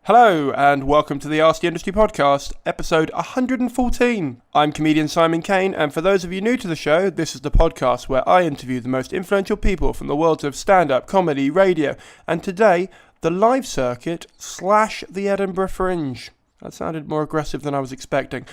Hello and welcome to the Ask the Industry podcast, episode 114. I'm comedian Simon Caine, and for those of you new to the show, this is the podcast where I interview the most influential people from the worlds of stand-up, comedy, radio, and today, the live circuit / the Edinburgh Fringe. That sounded more aggressive than I was expecting.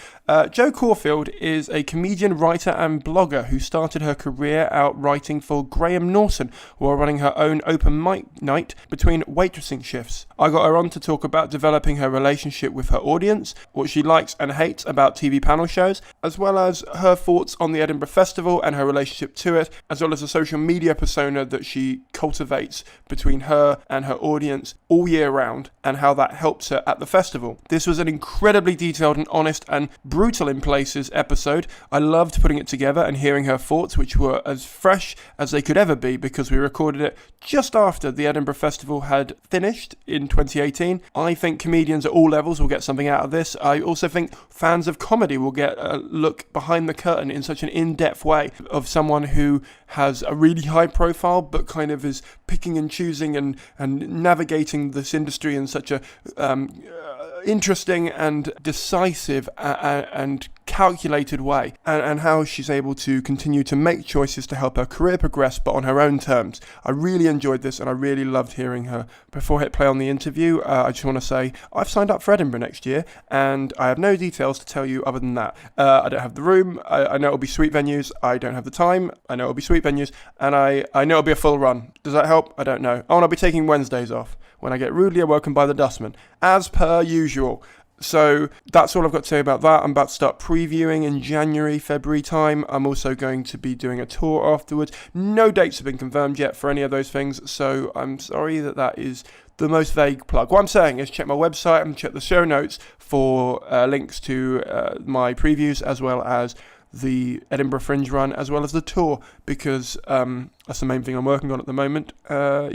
Jo Caulfield is a comedian, writer and blogger who started her career out writing for Graham Norton while running her own open mic night between waitressing shifts. I got her on to talk about developing her relationship with her audience, what she likes and hates about TV panel shows, as well as her thoughts on the Edinburgh Festival and her relationship to it, as well as the social media persona that she cultivates between her and her audience all year round and how that helps her at the festival. This was an incredibly detailed and honest and brutal in places episode. I loved putting it together and hearing her thoughts, which were as fresh as they could ever be because we recorded it just after the Edinburgh Festival had finished in 2018. I think comedians at all levels will get something out of this. I also think fans of comedy will get a look behind the curtain in such an in-depth way of someone who has a really high profile but kind of is picking and choosing and navigating this industry in such a interesting and decisive and calculated way, and how she's able to continue to make choices to help her career progress but on her own terms. I really enjoyed this and I really loved hearing her. Before I hit play on the interview, I just want to say I've signed up for Edinburgh next year and I have no details to tell you other than that. I don't have the room, I know it'll be sweet venues, I don't have the time, I know it'll be sweet venues, and I know it'll be a full run. Does that help? I don't know. Oh, and I'll be taking Wednesdays off when I get rudely awoken by the dustman, as per usual. So that's all I've got to say about that. I'm about to start previewing in January, February time. I'm also going to be doing a tour afterwards. No dates have been confirmed yet for any of those things, so I'm sorry that is the most vague plug. What I'm saying is check my website and check the show notes for links to my previews as well as the Edinburgh Fringe run as well as the tour, because that's the main thing I'm working on at the moment. That's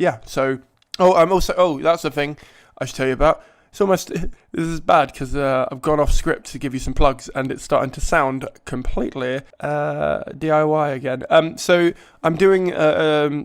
the thing I should tell you about. It's almost, this is bad because I've gone off script to give you some plugs and it's starting to sound completely DIY again. So I'm doing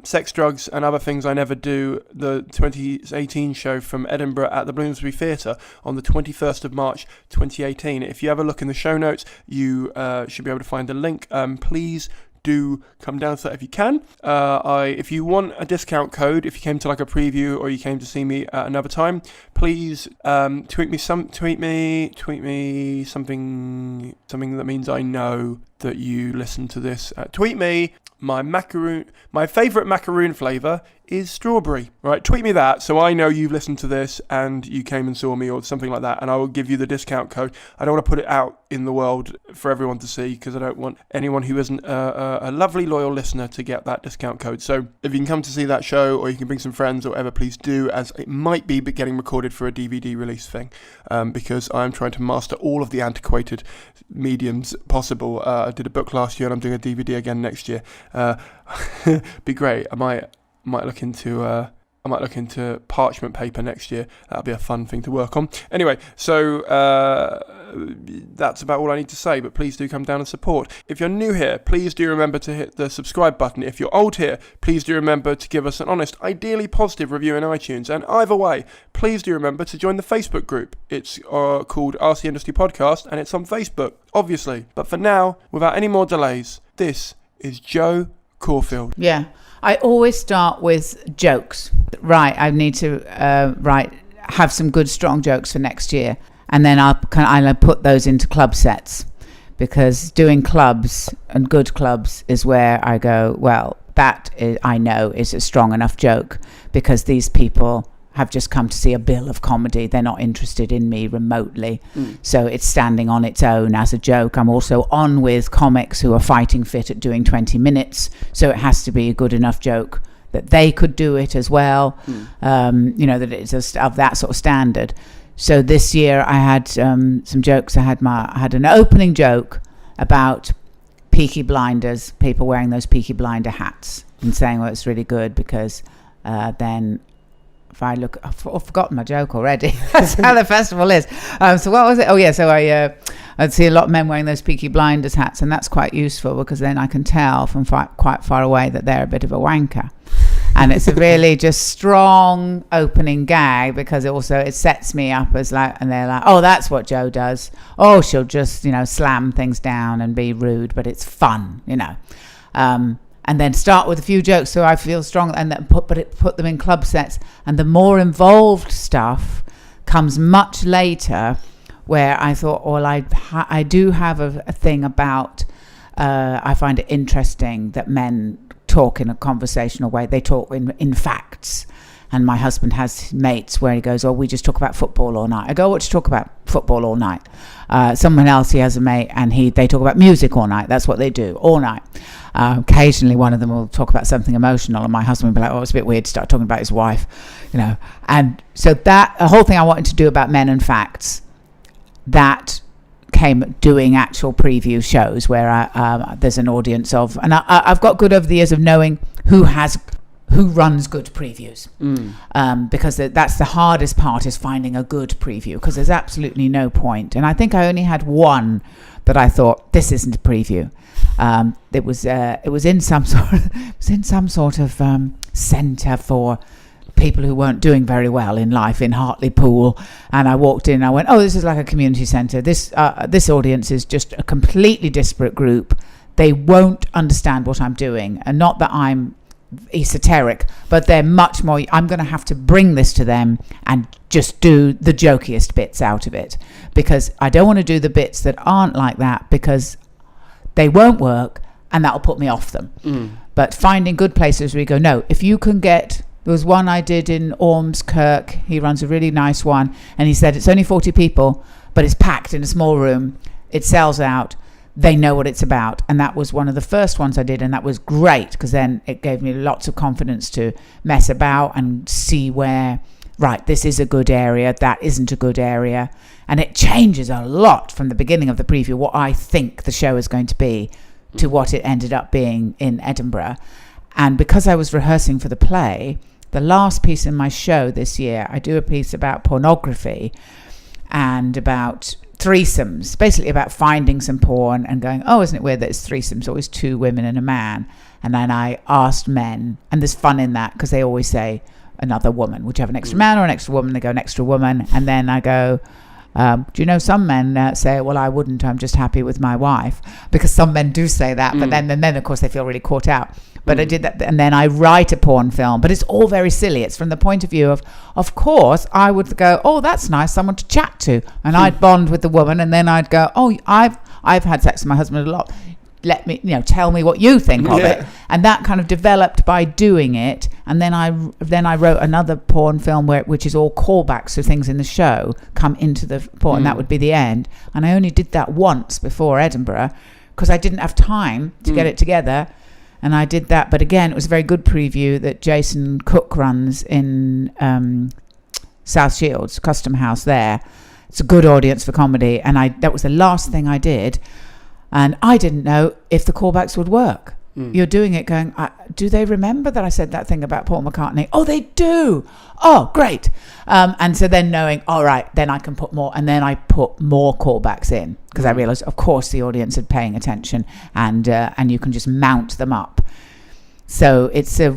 Sex, Drugs and Other Things I Never Do, the 2018 show from Edinburgh at the Bloomsbury Theatre on the 21st of March 2018. If you have a look in the show notes, you should be able to find the link. Please do come down to that if you can. If you want a discount code, if you came to like a preview or you came to see me at another time, please tweet me something that means I know that you listen to this. Tweet me. My favourite macaroon flavour is strawberry, right? Tweet me that so I know you've listened to this and you came and saw me or something like that, and I will give you the discount code. I don't want to put it out in the world for everyone to see because I don't want anyone who isn't a lovely loyal listener to get that discount code. So if you can come to see that show or you can bring some friends or whatever, please do, as it might be getting recorded for a DVD release thing, because I'm trying to master all of the antiquated mediums possible. I did a book last year and I'm doing a DVD again next year. Be great. I might look into parchment paper next year. That'll be a fun thing to work on. Anyway, so that's about all I need to say, but please do come down and support. If you're new here, please do remember to hit the subscribe button. If you're old here, please do remember to give us an honest, ideally positive review in iTunes. And either way, please do remember to join the Facebook group. It's called Ask the Industry Podcast, and it's on Facebook, obviously. But for now, without any more delays, this is Jo Caulfield. Yeah. I always start with jokes. Right, I need to have some good, strong jokes for next year. And then I'll put those into club sets, because doing clubs and good clubs is where I go, well, that I know is a strong enough joke, because these people have just come to see a bill of comedy. They're not interested in me remotely. So it's standing on its own as a joke. I'm also on with comics who are fighting fit at doing 20 minutes. So it has to be a good enough joke that they could do it as well. That it's of that sort of standard. So this year I had some jokes. I had an opening joke about Peaky Blinders, people wearing those Peaky Blinder hats, and saying, well, it's really good because then if I look, I've forgotten my joke already. That's how the festival is. So what was it? Oh yeah, so I'd see a lot of men wearing those Peaky Blinders hats, and that's quite useful because then I can tell from quite far away that they're a bit of a wanker. And it's a really just strong opening gag, because it sets me up as like, and they're like, oh, that's what Jo does. Oh, she'll just, slam things down and be rude, but it's fun, and then start with a few jokes so I feel strong, and then put them in club sets. And the more involved stuff comes much later, where I thought, well, I do have a thing about, I find it interesting that men talk in a conversational way. They talk in facts. And my husband has mates where he goes, oh, we just talk about football all night. I go, what do you talk about? Football all night. Someone else, he has a mate, and they talk about music all night. That's what they do, all night. Occasionally one of them will talk about something emotional, and my husband will be like, oh, it's a bit weird to start talking about his wife, And so that, a whole thing I wanted to do about men and facts, that came doing actual preview shows where there's an audience of, and I've got good over the years of knowing who runs good previews, because that's the hardest part, is finding a good preview, because there's absolutely no point. And I think I only had one that I thought, this isn't a preview. It was in some sort of centre for people who weren't doing very well in life in Hartlepool, and I walked in and I went, oh, this is like a community centre. This audience is just a completely disparate group. They won't understand what I'm doing, and not that I'm esoteric, but they're much more, I'm going to have to bring this to them and just do the jokiest bits out of it, because I don't want to do the bits that aren't like that, because they won't work and that'll put me off them. But finding good places where you go, no, if you can get, there was one I did in Ormskirk, he runs a really nice one, and he said it's only 40 people, but it's packed in a small room, it sells out, they know what it's about. And that was one of the first ones I did, and that was great, because then it gave me lots of confidence to mess about and see where, right, this is a good area, that isn't a good area. And it changes a lot from the beginning of the preview, what I think the show is going to be, to what it ended up being in Edinburgh. And because I was rehearsing for the play, the last piece in my show this year, I do a piece about pornography and about threesomes, basically about finding some porn and going, oh, isn't it weird that it's threesomes, always two women and a man? And then I asked men, and there's fun in that, because they always say another woman. Would you have an extra man or an extra woman? They go, an extra woman. And then I go, do you know some men say, well, I wouldn't, I'm just happy with my wife, because some men do say that, but then of course they feel really caught out. But I did that, and then I write a porn film, but it's all very silly. It's from the point of view of course, I would go, oh, that's nice, someone to chat to, and I'd bond with the woman, and then I'd go, oh, I've had sex with my husband a lot. Let me, tell me what you think of it. And that kind of developed by doing it. And then I wrote another porn film which is all callbacks, so things in the show come into the porn, and that would be the end. And I only did that once before Edinburgh, because I didn't have time to get it together. And I did that, but again, it was a very good preview that Jason Cook runs in South Shields, Custom House there. It's a good audience for comedy, and that was the last thing I did. And I didn't know if the callbacks would work. You're doing it going, do they remember that I said that thing about Paul McCartney? Oh, they do. Oh, great. And so then knowing, all right, then I can put more. And then I put more callbacks in, because I realized, of course, the audience are paying attention, and you can just mount them up. So it's a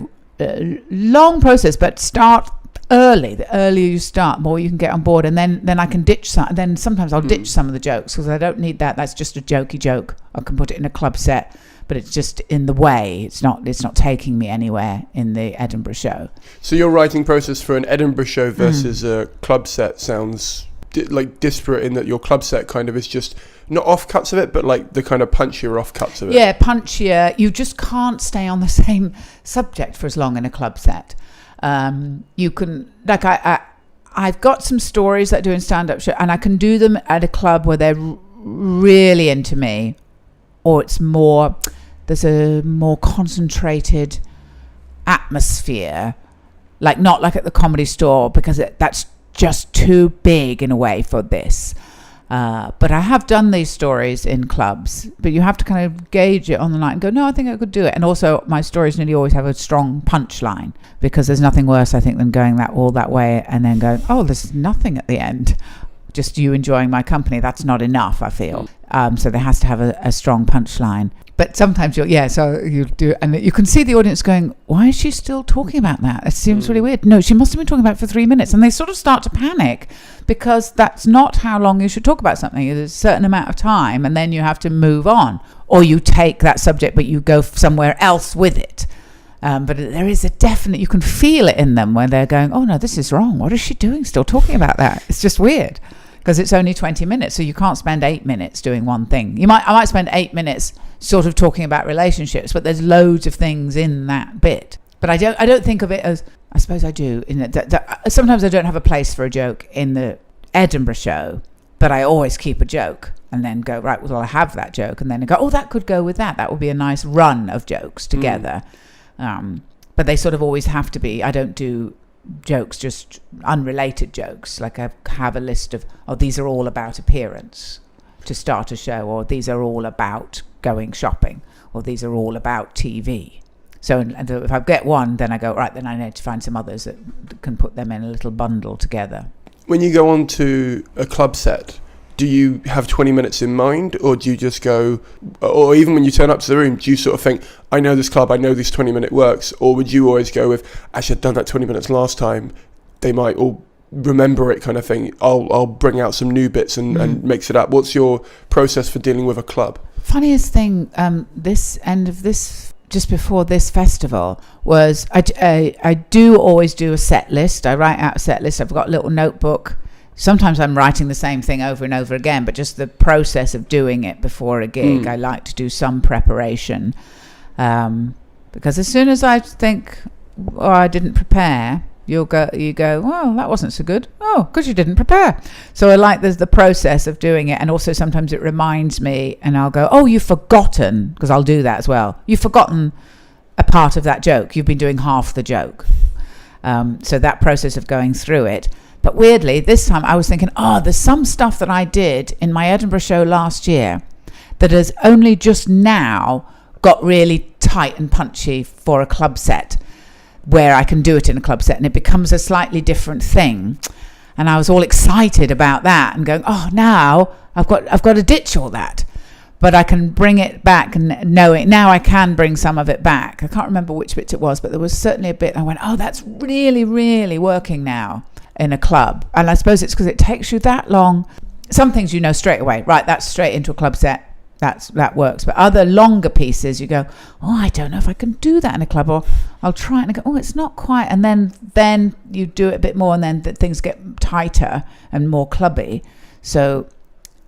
long process, but start early. The earlier you start, more you can get on board, and then I can ditch some. Then sometimes I'll ditch some of the jokes, because I don't need that. That's just a jokey joke. I can put it in a club set, but it's just in the way. It's not taking me anywhere in the Edinburgh show. So your writing process for an Edinburgh show versus a club set sounds like disparate, in that your club set kind of is just not offcuts of it, but like the kind of punchier offcuts of it. Yeah, punchier. You just can't stay on the same subject for as long in a club set. You can, like, I've got some stories that I do in stand-up show, and I can do them at a club where they're really into me, or there's a more concentrated atmosphere, like not like at the Comedy Store, because that's just too big in a way for this. But I have done these stories in clubs, but you have to kind of gauge it on the night and go, no, I think I could do it. And also my stories nearly always have a strong punchline, because there's nothing worse, I think, than going all that way and then going, oh, there's nothing at the end. just you enjoying my company, that's not enough, I feel. So there has to have a strong punchline. But sometimes so you do, and you can see the audience going, why is she still talking about that? It seems really weird. No, she must have been talking about it for 3 minutes. And they sort of start to panic, because that's not how long you should talk about something. There's a certain amount of time, and then you have to move on. Or you take that subject, but you go somewhere else with it. But there is a definite, you can feel it in them where they're going, oh no, this is wrong. What is she doing still talking about that? It's just weird, because it's only 20 minutes. So you can't spend 8 minutes doing one thing. I might spend 8 minutes sort of talking about relationships, but there's loads of things in that bit. But I don't think of it as, I suppose I do, in that sometimes I don't have a place for a joke in the Edinburgh show, but I always keep a joke and then go, right, well, I have that joke, and then I go, oh, that could go with that. That would be a nice run of jokes together. But they sort of always have to be, I don't do jokes, just unrelated jokes. Like I have a list of, these are all about appearance to start a show, or these are all about going shopping, or these are all about TV. So if I get one, then I go, right, then I need to find some others that can put them in a little bundle together. When you go on to a club set, do you have 20 minutes in mind, or do you just go, or even when you turn up to the room, do you sort of think, I know this club, I know this 20-minute works, or would you always go with, actually, I've done that 20 minutes last time, they might all remember it kind of thing, I'll bring out some new bits and mix it up? What's your process for dealing with a club? Funniest thing, just before this festival was, I do always do a set list. I write out a set list. I've got a little notebook. Sometimes I'm writing the same thing over and over again, but just the process of doing it before a gig, I like to do some preparation. Because as soon as I think, I didn't prepare, you go, well, that wasn't so good. Oh, because you didn't prepare. So I like the process of doing it. And also sometimes it reminds me, and I'll go, oh, you've forgotten, because I'll do that as well. You've forgotten a part of that joke. You've been doing half the joke. So that process of going through it. But weirdly, this time I was thinking, there's some stuff that I did in my Edinburgh show last year that has only just now got really tight and punchy for a club set, where I can do it in a club set and it becomes a slightly different thing. And I was all excited about that and going, now I've got to ditch all that. But I can bring it back, and knowing now I can bring some of it back. I can't remember which bit it was, but there was certainly a bit I went, that's really, really working now in a club. And I suppose it's because it takes you that long. Some things you know straight away, right, that's straight into a club set. That works. But other longer pieces, you go, I don't know if I can do that in a club, or I'll try it and I go, it's not quite. And then you do it a bit more, and then things get tighter and more clubby. So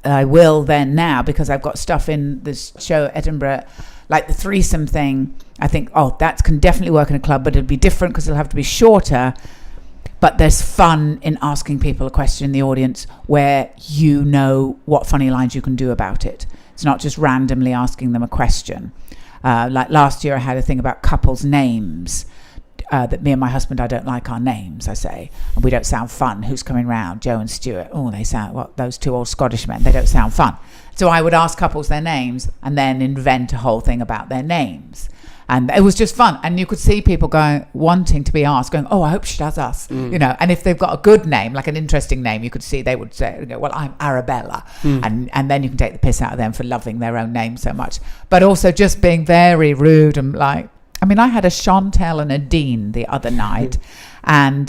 I will then now, because I've got stuff in this show Edinburgh, like the threesome thing, I think, that can definitely work in a club, but it'll be different because it'll have to be shorter. But there's fun in asking people a question in the audience where you know what funny lines you can do about it. It's not just randomly asking them a question. Like last year I had a thing about couples' names, that me and my husband, I don't like our names, I say. And we don't sound fun. Who's coming round? Joe and Stuart. They sound, those two old Scottish men, they don't sound fun. So I would ask couples their names and then invent a whole thing about their names. And it was just fun. And you could see people going, wanting to be asked, going, I hope she does us. And if they've got a good name, like an interesting name, you could see they would say, well, I'm Arabella. And then you can take the piss out of them for loving their own name so much. But also just being very rude and like, I had a Chantel and a Dean the other night. And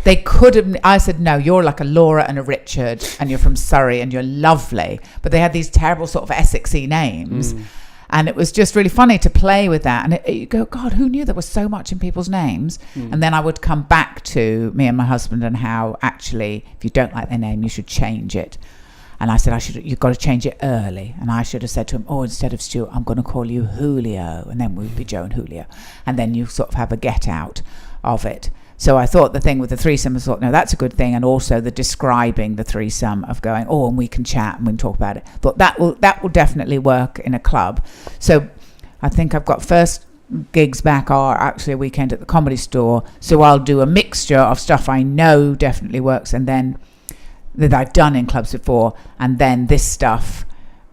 they could have, I said, no, you're like a Laura and a Richard, and you're from Surrey and you're lovely. But they had these terrible sort of Essexy names. And it was just really funny to play with that. And you go, God, who knew there was so much in people's names? And then I would come back to me and my husband and how actually, if you don't like their name, you should change it. And I said, you've got to change it early. And I should have said to him, instead of Stuart, I'm going to call you Julio. And then we'd be Joe and Julio. And then you sort of have a get out of it. So I thought the thing with the threesome, I thought, no, that's a good thing. And also the describing the threesome of going, and we can chat and we can talk about it. But that will definitely work in a club. So I think I've got first gigs back are actually a weekend at the Comedy Store. So I'll do a mixture of stuff I know definitely works, and then that I've done in clubs before, and then this stuff,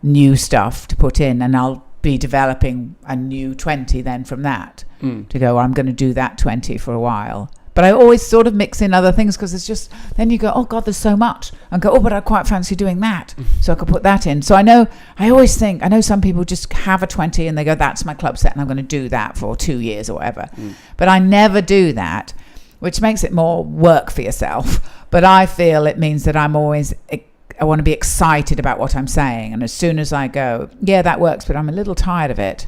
new stuff to put in, and I'll be developing a new 20 then from that to go, I'm going to do that 20 for a while But I always sort of mix in other things because it's just, then you go, oh God, there's so much. And go, oh, but I quite fancy doing that. So I could put that in. So I know some people just have a 20 and they go, that's my club set and I'm going to do that for 2 years or whatever. But I never do that, which makes it more work for yourself. But I feel it means that I want to be excited about what I'm saying. And as soon as I go, yeah, that works, but I'm a little tired of it,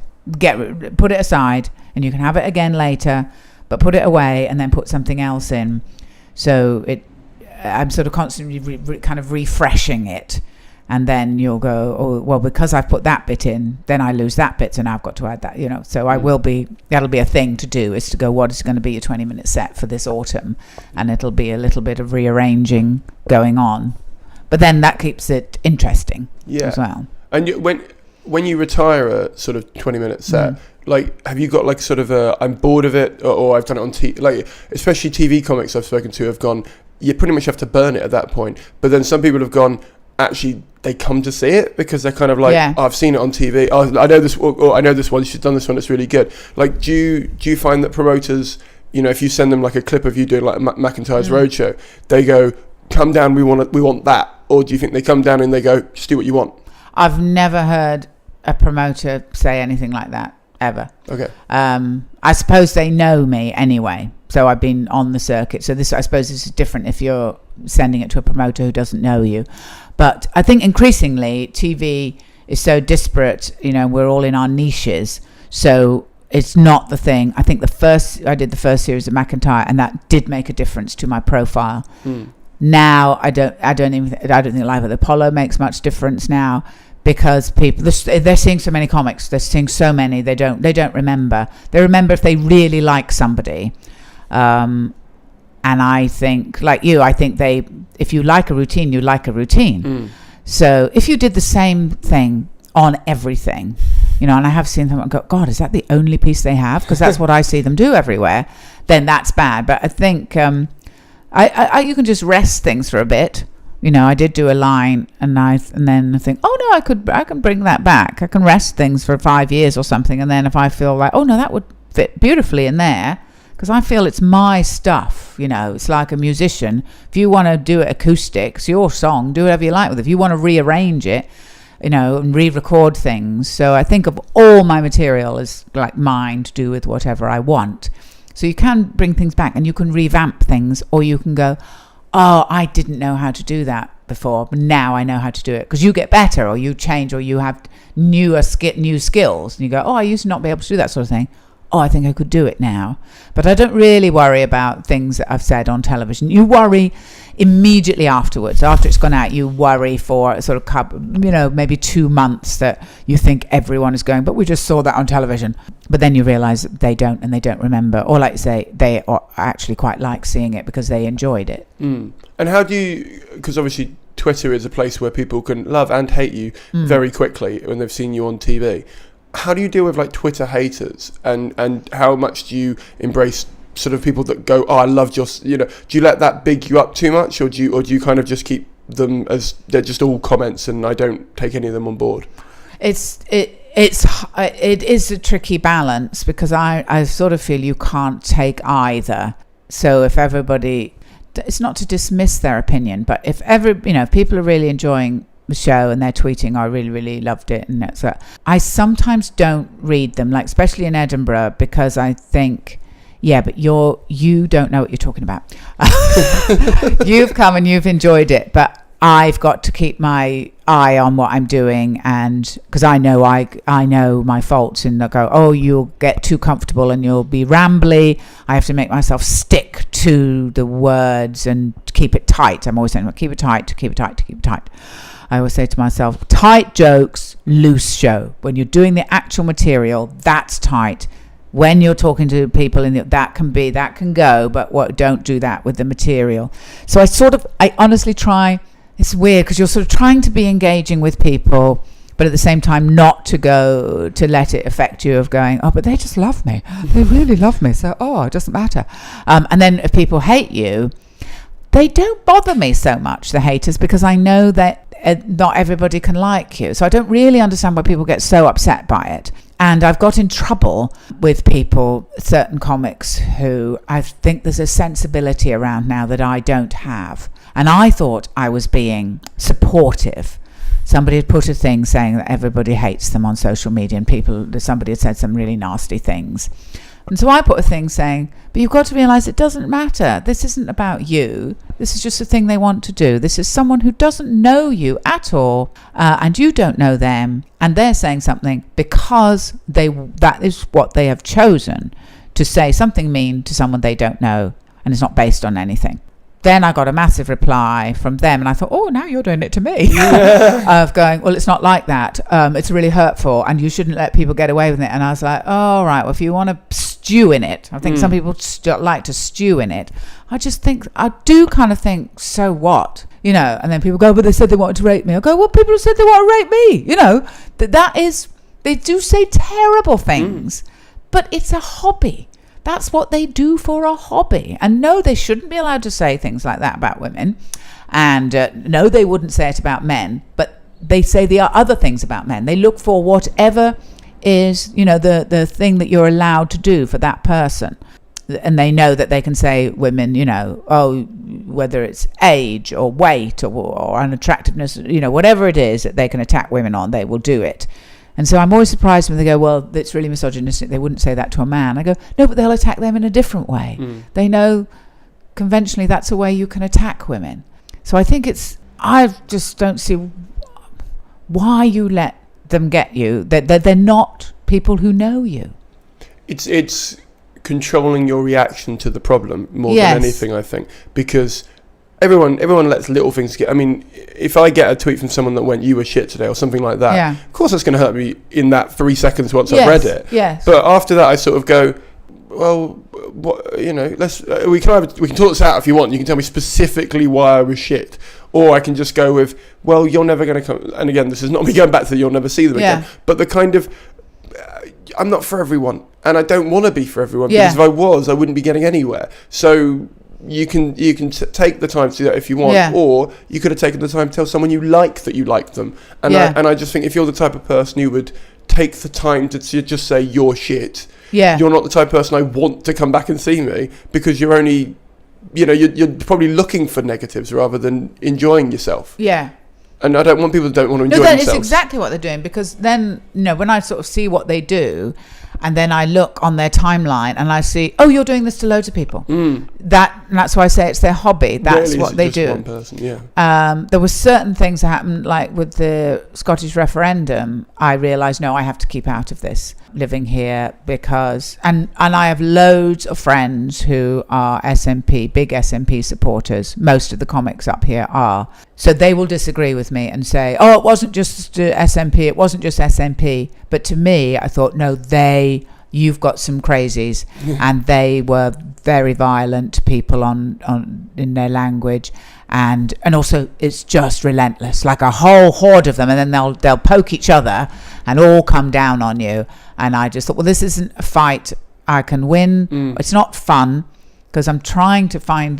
put it aside and you can have it again later. But put it away and then put something else in. So I'm sort of constantly kind of refreshing it. And then you'll go, oh, well, because I've put that bit in, then I lose that bit. So now I've got to add that, So that'll be a thing to do, is to go, what is going to be your 20-minute set for this autumn? And it'll be a little bit of rearranging going on. But then that keeps it interesting as well. And when you retire a sort of 20-minute set, like, have you got like sort of I'm bored of it, or I've done it on TV, like especially TV comics I've spoken to have gone, you pretty much have to burn it at that point. But then some people have gone, actually they come to see it because they're kind of like, oh, I've seen it on TV, oh, I know this, or I know this one, she's done this one, it's really good. Like, do you find that promoters, if you send them like a clip of you doing like McIntyre's Roadshow, they go, come down, we want that? Or do you think they come down and they go, just do what you want? I've never heard a promoter say anything like that. Ever. Okay. I suppose they know me anyway, so I've been on the circuit. So I suppose this is different if you're sending it to a promoter who doesn't know you. But I think increasingly TV is so disparate. We're all in our niches, so it's not the thing. I think I did the first series of McIntyre, and that did make a difference to my profile. Now I don't think Live at the Apollo makes much difference now. Because people, they're seeing so many comics, they're seeing so many, they don't remember. They remember if they really like somebody. And I think, like you, if you like a routine, you like a routine. So if you did the same thing on everything, and I have seen them and go, God, is that the only piece they have? Because that's what I see them do everywhere. Then that's bad. But I think you can just rest things for a bit. I did do a line and then I think, oh no, I can bring that back. I can rest things for 5 years or something. And then if I feel like, oh no, that would fit beautifully in there, because I feel it's my stuff. It's like a musician. If you want to do it acoustic, it's your song, do whatever you like with it. If you want to rearrange it, and re-record things. So I think of all my material as like mine to do with whatever I want. So you can bring things back and you can revamp things, or you can go, oh, I didn't know how to do that before, but now I know how to do it. Because you get better, or you change, or you have new skills. And you go, oh, I used to not be able to do that sort of thing. Oh, I think I could do it now. But I don't really worry about things that I've said on television. You worry immediately afterwards. After it's gone out, you worry for a sort of maybe 2 months that you think everyone is going, but we just saw that on television. But then you realise they don't, and they don't remember. Or like you say, they actually quite like seeing it because they enjoyed it. And how do you, because obviously Twitter is a place where people can love and hate you very quickly when they've seen you on TV. How do you deal with like Twitter haters, and how much do you embrace sort of people that go, oh, I loved your, do you let that big you up too much, or do you kind of just keep them as they're just all comments and I don't take any of them on board? It is a tricky balance, because I sort of feel you can't take either. So if everybody, it's not to dismiss their opinion, but if people are really enjoying the show and they're tweeting, I really, really loved it, and that's that, I sometimes don't read them, like especially in Edinburgh, because I think, yeah, but you don't know what you're talking about. You've come and you've enjoyed it, but I've got to keep my eye on what I'm doing, and because I know my faults, and they'll go, oh, you'll get too comfortable and you'll be rambly. I have to make myself stick to the words and keep it tight. I'm always saying, well, keep it tight. I always say to myself, tight jokes, loose show. When you're doing the actual material, that's tight. When you're talking to people, that can go, but don't do that with the material. So I honestly try. It's weird because you're sort of trying to be engaging with people, but at the same time not to let it affect you of going, oh, but they just love me. They really love me. So, it doesn't matter. And then if people hate you, they don't bother me so much, the haters, because I know that not everybody can like you. So I don't really understand why people get so upset by it. And I've got in trouble with people, certain comics, who I think there's a sensibility around now that I don't have. And I thought I was being supportive. Somebody had put a thing saying that everybody hates them on social media, and somebody had said some really nasty things. And so I put a thing saying, but you've got to realise it doesn't matter. This isn't about you. This is just a thing they want to do. This is someone who doesn't know you at all, and you don't know them, and they're saying something because that is what they have chosen, to say something mean to someone they don't know, and it's not based on anything. Then I got a massive reply from them, and I thought, oh, now you're doing it to me. Of going, well, it's not like that. It's really hurtful, and you shouldn't let people get away with it. And I was like, oh, right, well, if you want to stew in it, I think some people like to stew in it. I do kind of think, so what? You know, and then people go, but they said they wanted to rape me. I go, well, people have said they want to rape me. You know, they do say terrible things, but it's a hobby. That's what they do for a hobby. And no, they shouldn't be allowed to say things like that about women. And no, they wouldn't say it about men. But they say the other things about men. They look for whatever is, you know, the thing that you're allowed to do for that person. And they know that they can say women, you know, oh, whether it's age or weight or unattractiveness, you know, whatever it is that they can attack women on, they will do it. And so I'm always surprised when they go, well, it's really misogynistic. They wouldn't say that to a man. I go, no, but they'll attack them in a different way. They know conventionally that's a way you can attack women. So I think I just don't see why you let them get you. They're not people who know you. It's controlling your reaction to the problem more than anything, I think, because everyone lets little things get. I mean, if I get a tweet from someone that went, "You were shit today" or something like that, of course that's going to hurt me in that 3 seconds once I've read it. Yes. But after that, I sort of go, well, what, you know, we can talk this out if you want. You can tell me specifically why I was shit, or I can just go with, well, you're never going to come. And again, this is not me going back to the, you'll never see them again. But the kind of, I'm not for everyone, and I don't want to be for everyone, because if I was, I wouldn't be getting anywhere. So you can take the time to do that if you want, or you could have taken the time to tell someone you like that you like them. And I just think if you're the type of person who would take the time to just say you're shit, you're not the type of person I want to come back and see me, because you're only, you know, you're probably looking for negatives rather than enjoying yourself. And I don't want people that don't want to enjoy themselves. No, that is exactly what they're doing, because then, you know, when I sort of see what they do, and then I look on their timeline and I see, oh, you're doing this to loads of people. That's why I say it's their hobby. That's what they do. One person, there were certain things that happened, like with the Scottish referendum. I realised, no, I have to keep out of this living here, because and I have loads of friends who are SNP, big SNP supporters. Most of the comics up here are. So they will disagree with me and say, oh, it wasn't just SNP, it wasn't just SNP. But to me, I thought, no, you've got some crazies, and they were very violent people on in their language, and also it's just relentless, like a whole horde of them, and then they'll poke each other and all come down on you. And I just thought, well, this isn't a fight I can win. It's not fun, because I'm trying to find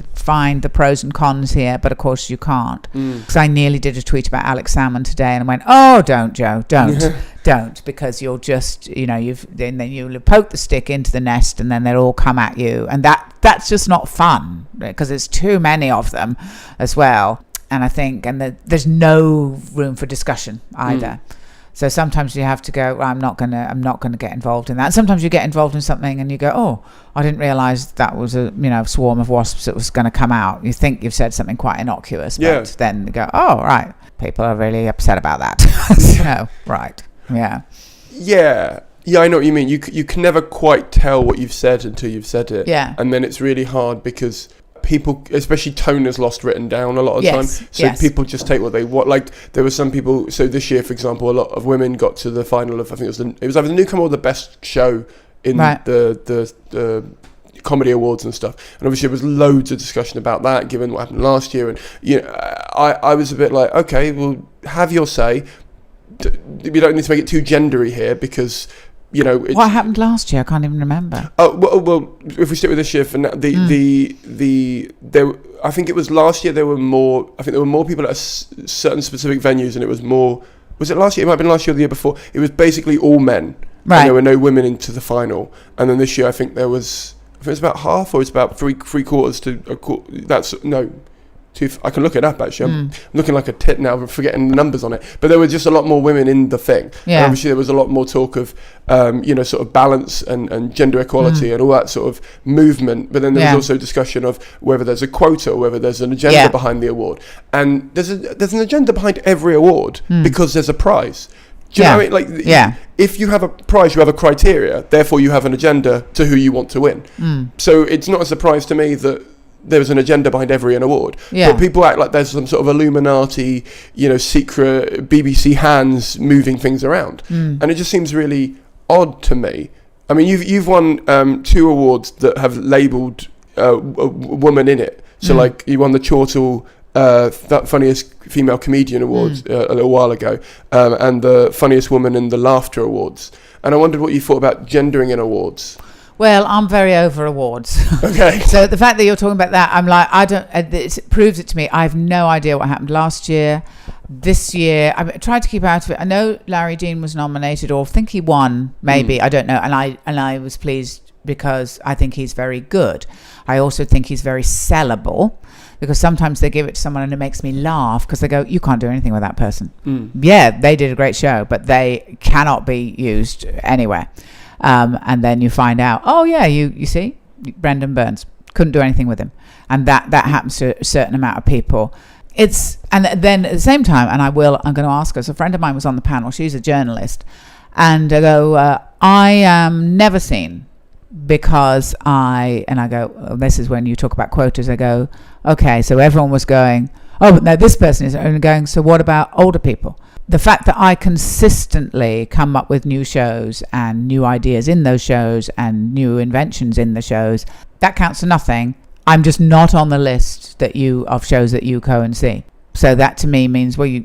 the pros and cons here, but of course you can't. Because I nearly did a tweet about Alex Salmon today, and I went, oh, don't, Joe, don't, because you'll just, you know, then you'll poke the stick into the nest, and then they'll all come at you, and that's just not fun, because there's too many of them as well. And I think, there's no room for discussion either. So sometimes you have to go, well, I'm not gonna get involved in that. Sometimes you get involved in something and you go, oh, I didn't realise that was a swarm of wasps that was going to come out. You think you've said something quite innocuous, but then you go, oh, right, people are really upset about that. So, right, yeah, I know what you mean. You can never quite tell what you've said until you've said it. And then it's really hard, because people, especially tone is lost written down a lot of time, so people just take what they want. Like there were some people, so this year, for example, a lot of women got to the final of, I think it was either the newcomer or the best show in the comedy awards and stuff, and obviously there was loads of discussion about that given what happened last year. And I was a bit like, okay, well, have your say. We don't need to make it too gendery here, because what happened last year? I can't even remember. Well, if we stick with this year for now, I think it was last year. There were more people at certain specific venues, and it was more. Was it last year? It might have been last year or the year before. It was basically all men, Right. And there were no women into the final. And then this year, I think it was about half, or it's about three quarters to a quarter. I can look it up, actually. I'm looking like a tit now, I'm forgetting the numbers on it. But there were just a lot more women in the thing. Yeah. And obviously, there was a lot more talk of, sort of balance and gender equality and all that sort of movement. But then there was also discussion of whether there's a quota or whether there's an agenda behind the award. And there's an agenda behind every award because there's a prize. Do you know what I mean? Like, if you have a prize, you have a criteria. Therefore, you have an agenda to who you want to win. So it's not a surprise to me that there's an agenda behind every award. But people act like there's some sort of Illuminati, secret BBC hands moving things around. And it just seems really odd to me. I mean, you've won 2 awards that have labelled a woman in it. So, like, you won the Chortle that funniest female comedian awards a little while ago, and the funniest woman in the Laughter Awards. And I wondered what you thought about gendering in awards. Well, I'm very over awards. Okay. So the fact that you're talking about that, I'm like, it proves it to me. I have no idea what happened last year. This year, I tried to keep out of it. I know Larry Dean was nominated, or I think he won, maybe. I don't know. And I was pleased because I think he's very good. I also think he's very sellable, because sometimes they give it to someone and it makes me laugh because they go, you can't do anything with that person. Yeah, they did a great show, but they cannot be used anywhere. And then you find out, oh yeah, you see, Brendan Burns, couldn't do anything with him. And that happens to a certain amount of people. And then at the same time, and I'm going to ask her, so a friend of mine was on the panel, she's a journalist, and I go, I am never seen because I go, oh, this is when you talk about quotas, I go, okay, so everyone was going, oh, but no, this person is only going, so what about older people? The fact that I consistently come up with new shows and new ideas in those shows and new inventions in the shows, that counts for nothing. I'm just not on the list of shows that you go and see. So that to me means, there's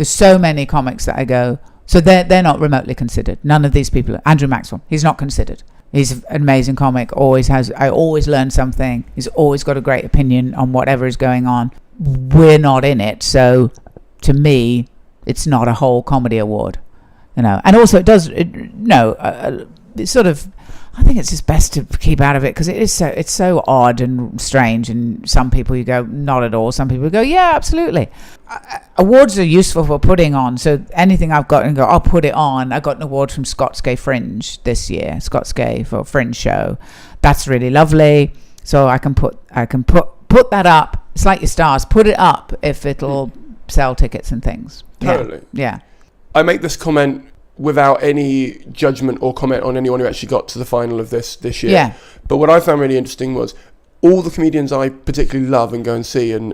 so many comics that I go, so they're not remotely considered. None of these people. Andrew Maxwell, he's not considered. He's an amazing comic. I always learn something. He's always got a great opinion on whatever is going on. We're not in it, so to me, it's not a whole comedy award, And also, it's sort of. I think it's just best to keep out of it because it's so odd and strange. And some people you go, not at all. Some people go, yeah, absolutely. Awards are useful for putting on. So anything I've got and go, I'll put it on. I got an award from Scots Gay Fringe this year. Scots Gay for a Fringe show. That's really lovely. So I can put that up. It's like your stars. Put it up if it'll sell tickets and things. Totally. Yeah. I make this comment without any judgment or comment on anyone who actually got to the final of this year. Yeah. But what I found really interesting was all the comedians I particularly love and go and see and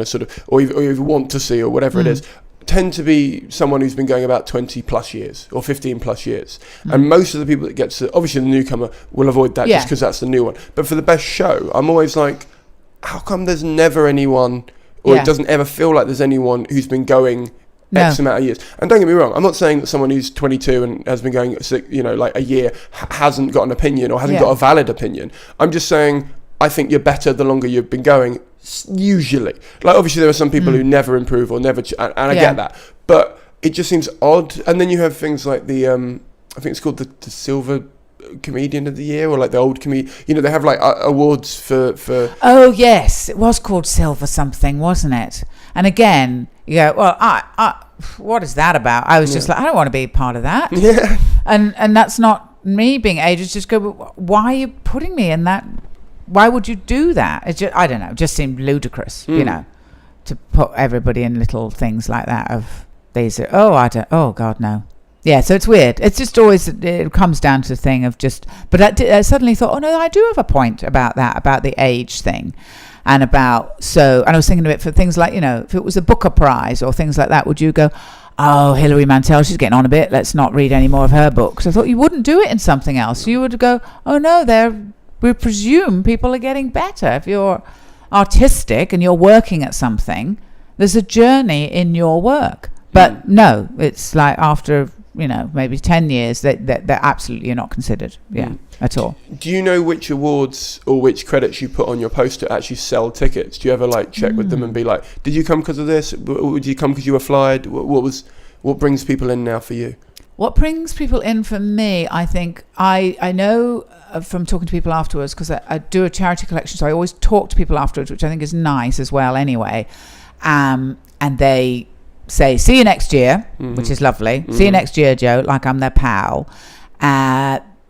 sort of, or even want to see or whatever it is, tend to be someone who's been going about 20 plus years or 15 plus years. And most of the people that get to, obviously the newcomer will avoid that just because that's the new one. But for the best show, I'm always like, how come there's never anyone, or it doesn't ever feel like there's anyone who's been going X amount of years. And don't get me wrong, I'm not saying that someone who's 22 and has been going, like a year, hasn't got an opinion or hasn't got a valid opinion. I'm just saying, I think you're better the longer you've been going, usually. Like, obviously, there are some people who never improve or never, and I get that. But it just seems odd. And then you have things like the, I think it's called the Silver Comedian of the Year, or like the old comedian. They have like awards for. Oh yes, it was called Silver something, wasn't it? And again, you go, well, I what is that about? I was just like, I don't want to be part of that. Yeah. And that's not me being ageist. Just go, why are you putting me in that? Why would you do that? It just, I don't know. It just seemed ludicrous, to put everybody in little things like that. Of these, oh God, no. Yeah, so it's weird. It's just always, it comes down to the thing of just, but I suddenly thought, oh no, I do have a point about that, about the age thing. And and I was thinking of it for things like, if it was a Booker Prize or things like that, would you go, oh, Hilary Mantel, she's getting on a bit, let's not read any more of her books? I thought you wouldn't do it in something else. You would go, oh no, we presume people are getting better. If you're artistic and you're working at something, there's a journey in your work. But no, it's like after, maybe 10 years, that absolutely are not considered, at all. Do you know which awards or which credits you put on your poster actually sell tickets? Do you ever check with them and be like, did you come because of this? Or did you come because you were flyed? What brings people in now for you? What brings people in for me, I think, I know from talking to people afterwards, because I do a charity collection, so I always talk to people afterwards, which I think is nice as well anyway. And they say, see you next year, which is lovely. See you next year, Joe, like I'm their pal.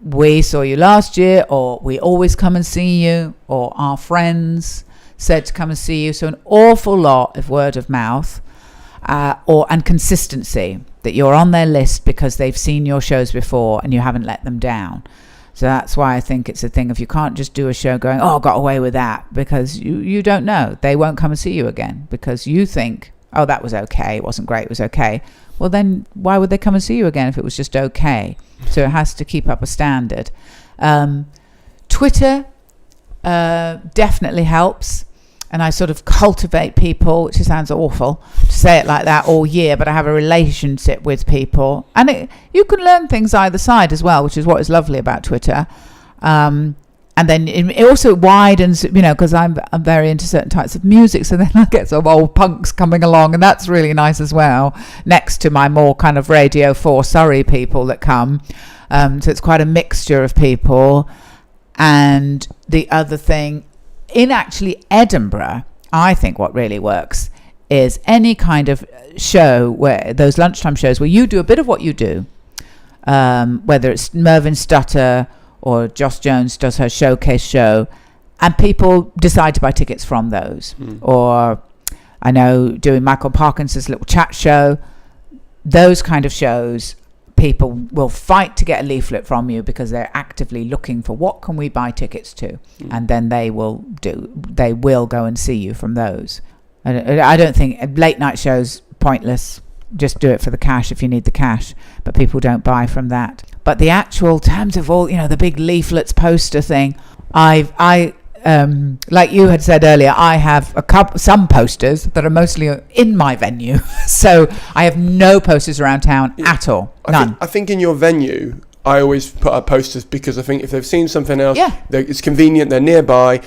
We saw you last year, or we always come and see you, or our friends said to come and see you. So an awful lot of word of mouth, and consistency, that you're on their list because they've seen your shows before and you haven't let them down. So that's why I think it's a thing of, you can't just do a show going, oh, I got away with that, because you don't know. They won't come and see you again because you think, oh, that was okay. It wasn't great. It was okay. Well, then why would they come and see you again if it was just okay? So it has to keep up a standard. Twitter definitely helps. And I sort of cultivate people, which sounds awful to say it like that, all year, but I have a relationship with people. And you can learn things either side as well, which is what is lovely about Twitter. And then it also widens, because I'm very into certain types of music. So then I get some old punks coming along, and that's really nice as well, next to my more kind of Radio 4 Surrey people that come. So it's quite a mixture of people. And the other thing, in actually Edinburgh, I think what really works is any kind of show, where those lunchtime shows where you do a bit of what you do, whether it's Mervyn Stutter or Joss Jones does her showcase show, and people decide to buy tickets from those. Or I know doing Michael Parkinson's little chat show, those kind of shows, people will fight to get a leaflet from you because they're actively looking for what can we buy tickets to, and then they will go and see you from those. I don't think late night shows pointless. Just do it for the cash if you need the cash, but people don't buy from that. But the actual terms of all, the big leaflets, poster thing, I like you had said earlier, I have some posters that are mostly in my venue. So I have no posters around town at all. None. I think in your venue, I always put up posters because I think if they've seen something else, it's convenient, they're nearby.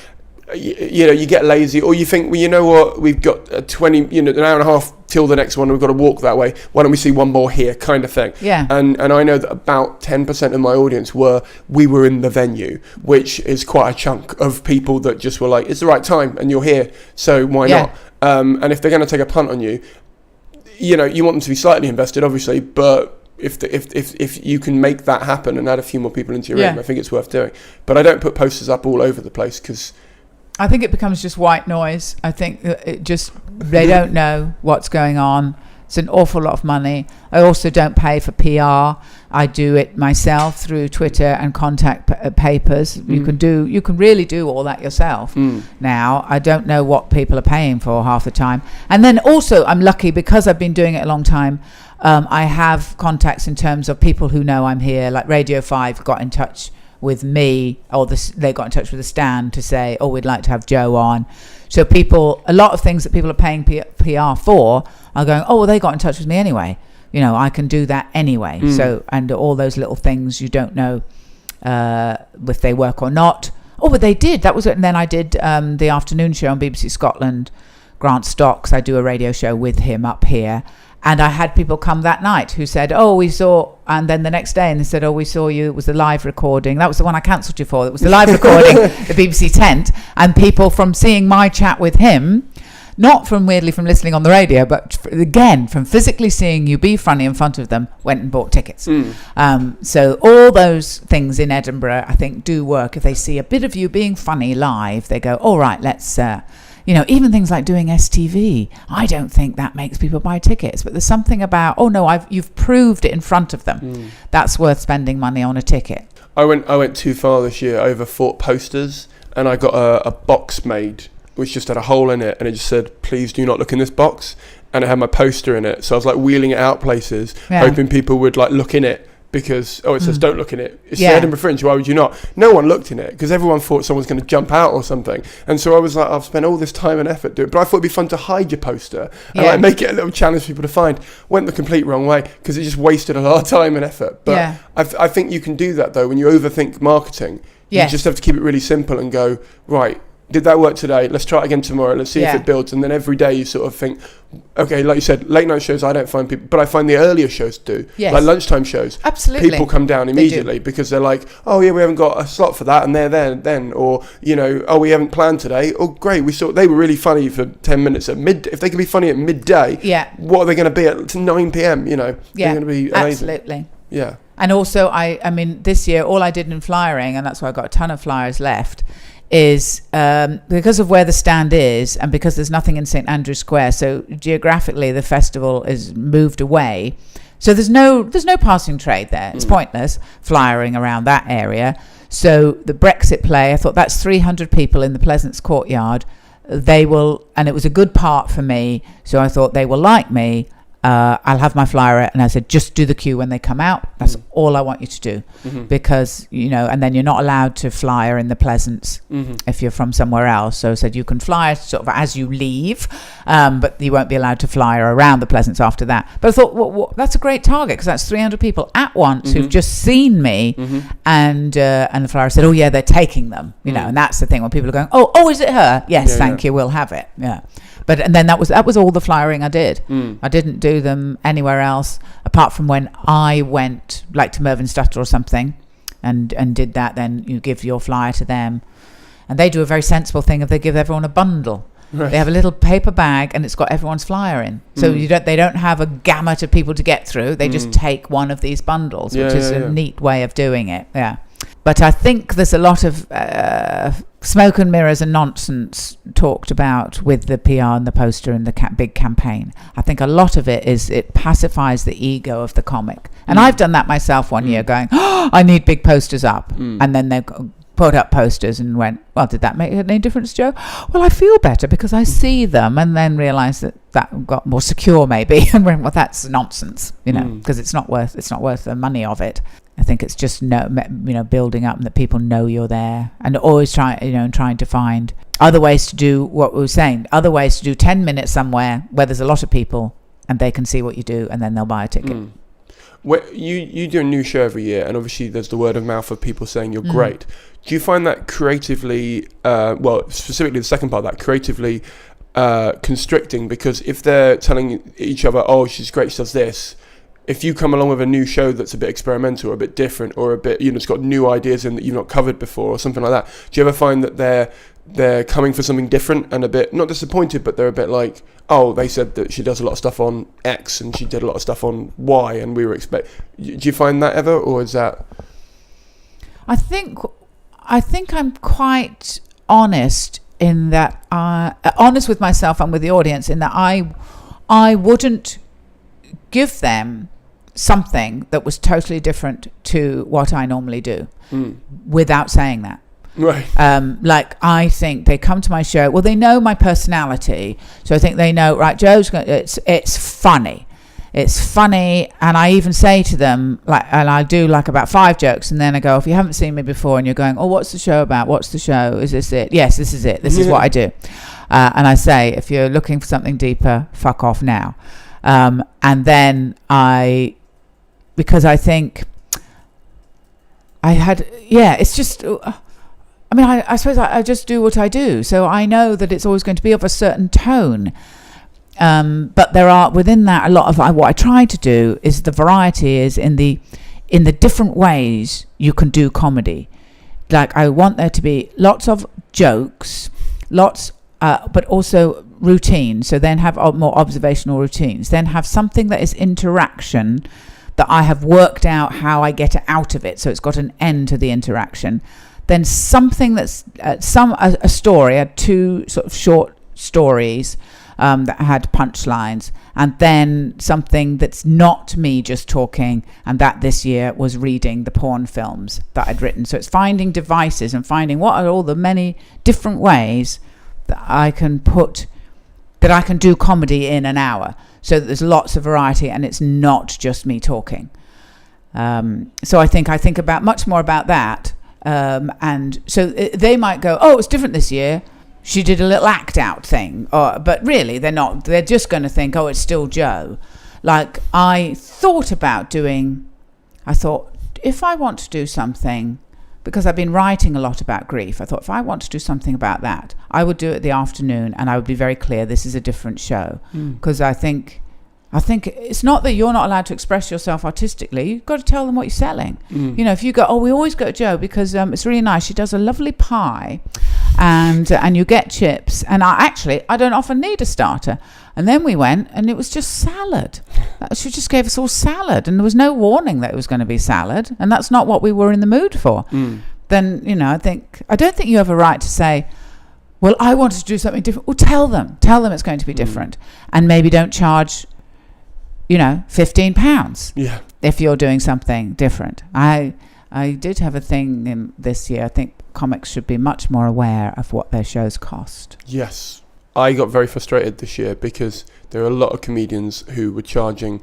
You get lazy, or you think, well, you know what, we've got an hour and a half till the next one, we've got to walk that way, why don't we see one more here, kind of thing. And I know that about 10% of my audience we were in the venue, which is quite a chunk of people that just were like, it's the right time and you're here, so why not? And if they're going to take a punt on you, you want them to be slightly invested, obviously, but if you can make that happen and add a few more people into your room, I think it's worth doing. But I don't put posters up all over the place, because I think it becomes just white noise. I think they don't know what's going on. It's an awful lot of money. I also don't pay for PR. I do it myself through Twitter and contact papers. You can really do all that yourself now. I don't know what people are paying for half the time. And then also, I'm lucky because I've been doing it a long time. I have contacts in terms of people who know I'm here, like Radio 5 got in touch with me, or they got in touch with the stand to say, oh, we'd like to have Joe on. So a lot of things that people are paying PR for are going, oh, well, they got in touch with me anyway. I can do that anyway. So, and all those little things, you don't know if they work or not. Oh, but they did. That was it. And then I did the afternoon show on BBC Scotland. Grant Stocks, I do a radio show with him up here. And I had people come that night who said, oh, we saw, and then the next day, and they said, oh, we saw you, it was a live recording. That was the one I cancelled you for. It was the live recording, the BBC tent. And people from seeing my chat with him, not from listening on the radio, but again, from physically seeing you be funny in front of them, went and bought tickets. So all those things in Edinburgh, I think, do work. If they see a bit of you being funny live, they go, all right, let's... even things like doing STV, I don't think that makes people buy tickets. But there's something about, oh no, you've proved it in front of them. That's worth spending money on a ticket. I went too far this year. I overthought posters, and I got a box made which just had a hole in it, and it just said, "Please do not look in this box." And it had my poster in it, so I was like wheeling it out places, hoping people would like look in it. Because, it says don't look in it. It's the Edinburgh Fringe, why would you not? No one looked in it, because everyone thought someone's going to jump out or something. And so I was like, I've spent all this time and effort doing it. But I thought it'd be fun to hide your poster and make it a little challenge for people to find. Went the complete wrong way, because it just wasted a lot of time and effort. But I think you can do that, though, when you overthink marketing. You just have to keep it really simple and go, right, did that work today? Let's try it again tomorrow. Let's see if it builds. And then every day you sort of think, okay, like you said, late night shows, I don't find people, but I find the earlier shows do. Yes. Like lunchtime shows. Absolutely. People come down immediately because they're like, oh yeah, we haven't got a slot for that, and they're there then. Or, you know, oh, we haven't planned today. Oh, great, they were really funny for 10 minutes at midday. If they can be funny at midday, what are they going to be at 9 p.m, you know? They're going to be amazing. Absolutely. Yeah. And also, I mean, this year, all I did in flyering, and that's why I've got a ton of flyers left, is because of where the stand is and because there's nothing in St Andrew's Square, so geographically the festival is moved away, so there's no passing trade there. It's pointless flyering around that area. So the Brexit play, I thought, that's 300 people in the Pleasance courtyard. They will, and it was a good part for me, so I thought they will like me. I'll have my flyer, and I said, just do the queue when they come out. That's all I want you to do, because, you know, and then you're not allowed to flyer in the Pleasance if you're from somewhere else. So I said you can flyer sort of as you leave, but you won't be allowed to flyer around the Pleasance after that. But I thought, well, that's a great target, because that's 300 people at once who've just seen me, and the flyer said, oh yeah, they're taking them, you know, and that's the thing when people are going, oh, is it her? Yes, thank you, we'll have it. Yeah. But and then that was all the flyering I did. I didn't do them anywhere else apart from when I went like to Mervinstutter or something, and did that. Then you give your flyer to them, and they do a very sensible thing of they give everyone a bundle. Right. They have a little paper bag and it's got everyone's flyer in. So they don't have a gamut of people to get through. They just take one of these bundles, which is a neat way of doing it. Yeah. But I think there's a lot of smoke and mirrors and nonsense talked about with the PR and the poster and the big campaign. I think a lot of it is it pacifies the ego of the comic. And I've done that myself one year going, oh, I need big posters up. And then they put up posters and went, well, did that make any difference, Joe? Well, I feel better because I see them, and then realised that got more secure maybe. And went, well, that's nonsense, you know, because it's not worth the money of it. I think it's just building up and that people know you're there, and always trying to find other ways to do what we were saying, other ways to do 10 minutes somewhere where there's a lot of people and they can see what you do and then they'll buy a ticket. You do a new show every year, and obviously there's the word of mouth of people saying you're great. Do you find that creatively, specifically the second part of that, creatively constricting? Because if they're telling each other, oh, she's great, she does this, if you come along with a new show that's a bit experimental or a bit different or a bit, it's got new ideas in that you've not covered before or something like that, do you ever find that they're coming for something different and a bit, not disappointed, but they're a bit like, oh, they said that she does a lot of stuff on X and she did a lot of stuff on Y and we were do you find that ever, or is that? I think I'm quite honest in that, honest with myself and with the audience in that I wouldn't give them something that was totally different to what I normally do without saying that. Right. Like, I think they come to my show, well, they know my personality, so I think they know, right, Joe's it's funny. It's funny, and I even say to them, like, and I do like about 5 jokes, and then I go, if you haven't seen me before and you're going, oh, what's the show about? What's the show? Is this it? Yes, this is it. This is what I do. And I say, if you're looking for something deeper, fuck off now. And then because I think it's just, I mean, I suppose I just do what I do. So I know that it's always going to be of a certain tone. But there are, within that, a lot of what I try to do is the variety is in the different ways you can do comedy. Like, I want there to be lots of jokes, but also routine. So then have more observational routines. Then have something that is interaction that I have worked out how I get out of it. So it's got an end to the interaction. Then something that's a story. I had 2 sort of short stories that had punchlines, and then something that's not me just talking, and that this year was reading the porn films that I'd written. So it's finding devices and finding what are all the many different ways that I can do comedy in an hour, so that there's lots of variety and it's not just me talking. So I think about much more about that. And so they might go, oh, it's different this year. She did a little act out thing. But really, they're not. They're just going to think, oh, it's still Joe. Like, I thought if I want to do something, because I've been writing a lot about grief, I thought if I want to do something about that, I would do it the afternoon, and I would be very clear this is a different show. Because I think it's not that you're not allowed to express yourself artistically. You've got to tell them what you're selling. You know, if you go, we always go to Jo because it's really nice. She does a lovely pie, and you get chips. And I don't often need a starter. And then we went, and it was just salad. She just gave us all salad, and there was no warning that it was going to be salad, and that's not what we were in the mood for. Then, you know, I don't think you have a right to say, well, I wanted to do something different. Well, tell them it's going to be different, and maybe don't charge, you know, £15 if you're doing something different. I did have a thing in this year. I think comics should be much more aware of what their shows cost. Yes. I got very frustrated this year because there are a lot of comedians who were charging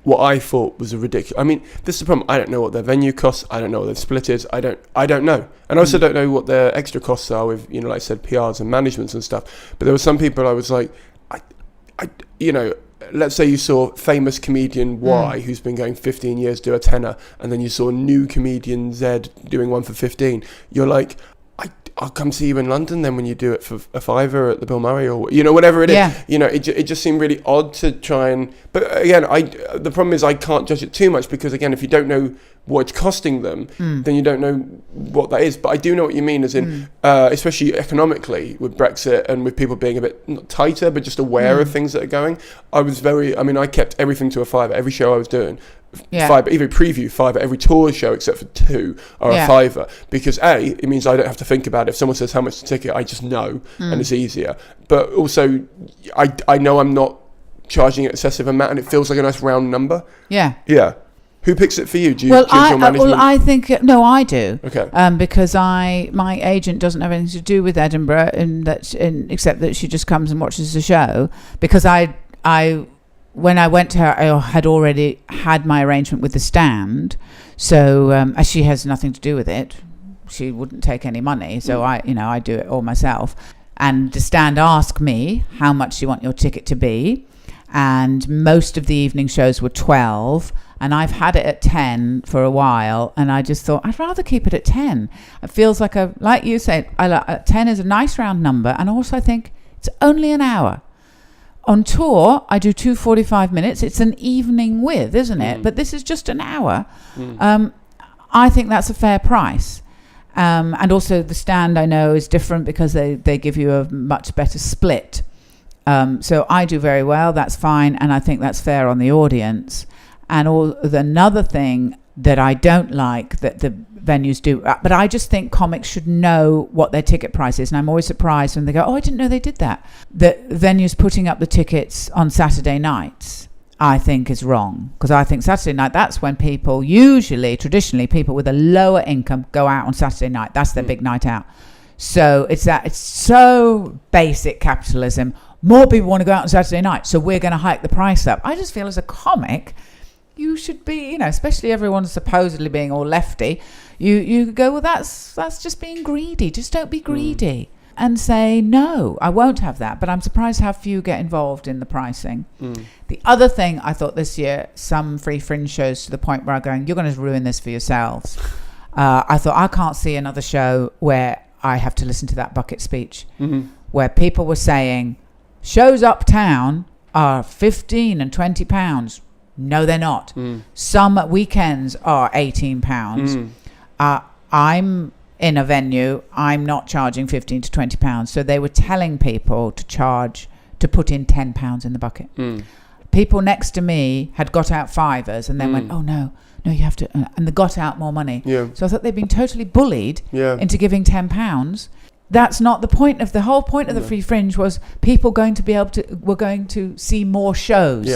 what I thought was a ridiculous... I mean, this is the problem. I don't know what their venue costs. I don't know what their split is. I don't know. And I also don't know what their extra costs are with, you know, like I said, PRs and managements and stuff. But there were some people I was like, you know... Let's say you saw famous comedian Y, who's been going 15 years, do a tenner, and then you saw new comedian Z doing one for 15. You're like, I'll come see you in London then when you do it for a fiver at the Bill Murray, or, you know, whatever it is. You know, it just seemed really odd to try and... But again, the problem is I can't judge it too much because, again, if you don't know what it's costing them, then you don't know what that is. But I do know what you mean, as in, especially economically with Brexit and with people being a bit not tighter, but just aware of things that are going. I kept everything to a fiver. Every show I was doing, fiver, every preview, fiver, every tour show except for 2 are a fiver. Because it means I don't have to think about it. If someone says how much the ticket, I just know, and it's easier. But also, I know I'm not charging an excessive amount, and it feels like a nice round number. Yeah. Who picks it for you? Do you your management? Well, I think no, I do. Okay. Because my agent doesn't have anything to do with Edinburgh, except that she just comes and watches the show. Because when I went to her, I had already had my arrangement with the stand, so she has nothing to do with it. She wouldn't take any money, so I do it all myself. And the stand asked me how much you want your ticket to be, and most of the evening shows were 12. And I've had it at 10 for a while, and I just thought I'd rather keep it at 10. It feels like like you said, 10 is a nice round number, and also I think it's only an hour. On tour, I do 2 45 minutes. It's an evening with, isn't it? But this is just an hour. I think that's a fair price. And also the stand, I know, is different because they give you a much better split. So I do very well. That's fine, and I think that's fair on the audience. And another thing that I don't like that the venues do, but I just think comics should know what their ticket price is. And I'm always surprised when they go, I didn't know they did that. The venues putting up the tickets on Saturday nights, I think is wrong. Because I think Saturday night, that's when people traditionally, people with a lower income go out on Saturday night. That's their big night out. So it's so basic capitalism. More people want to go out on Saturday night, so we're going to hike the price up. I just feel as a comic, you should be, you know, especially everyone's supposedly being all lefty, you go, well, that's just being greedy. Just don't be greedy and say, no, I won't have that. But I'm surprised how few get involved in the pricing. The other thing I thought this year, some free fringe shows to the point where I'm going, you're going to ruin this for yourselves. I thought, I can't see another show where I have to listen to that bucket speech, where people were saying, shows uptown are £15 and £20. No, they're not. Some weekends are £18. I'm in a venue. I'm not charging £15 to £20. So they were telling people to put in £10 in the bucket. People next to me had got out fivers and then went, oh no, you have to, and they got out more money. So I thought they'd been totally bullied into giving £10. That's not the point of the whole point of the free fringe. Was people going to were going to see more shows.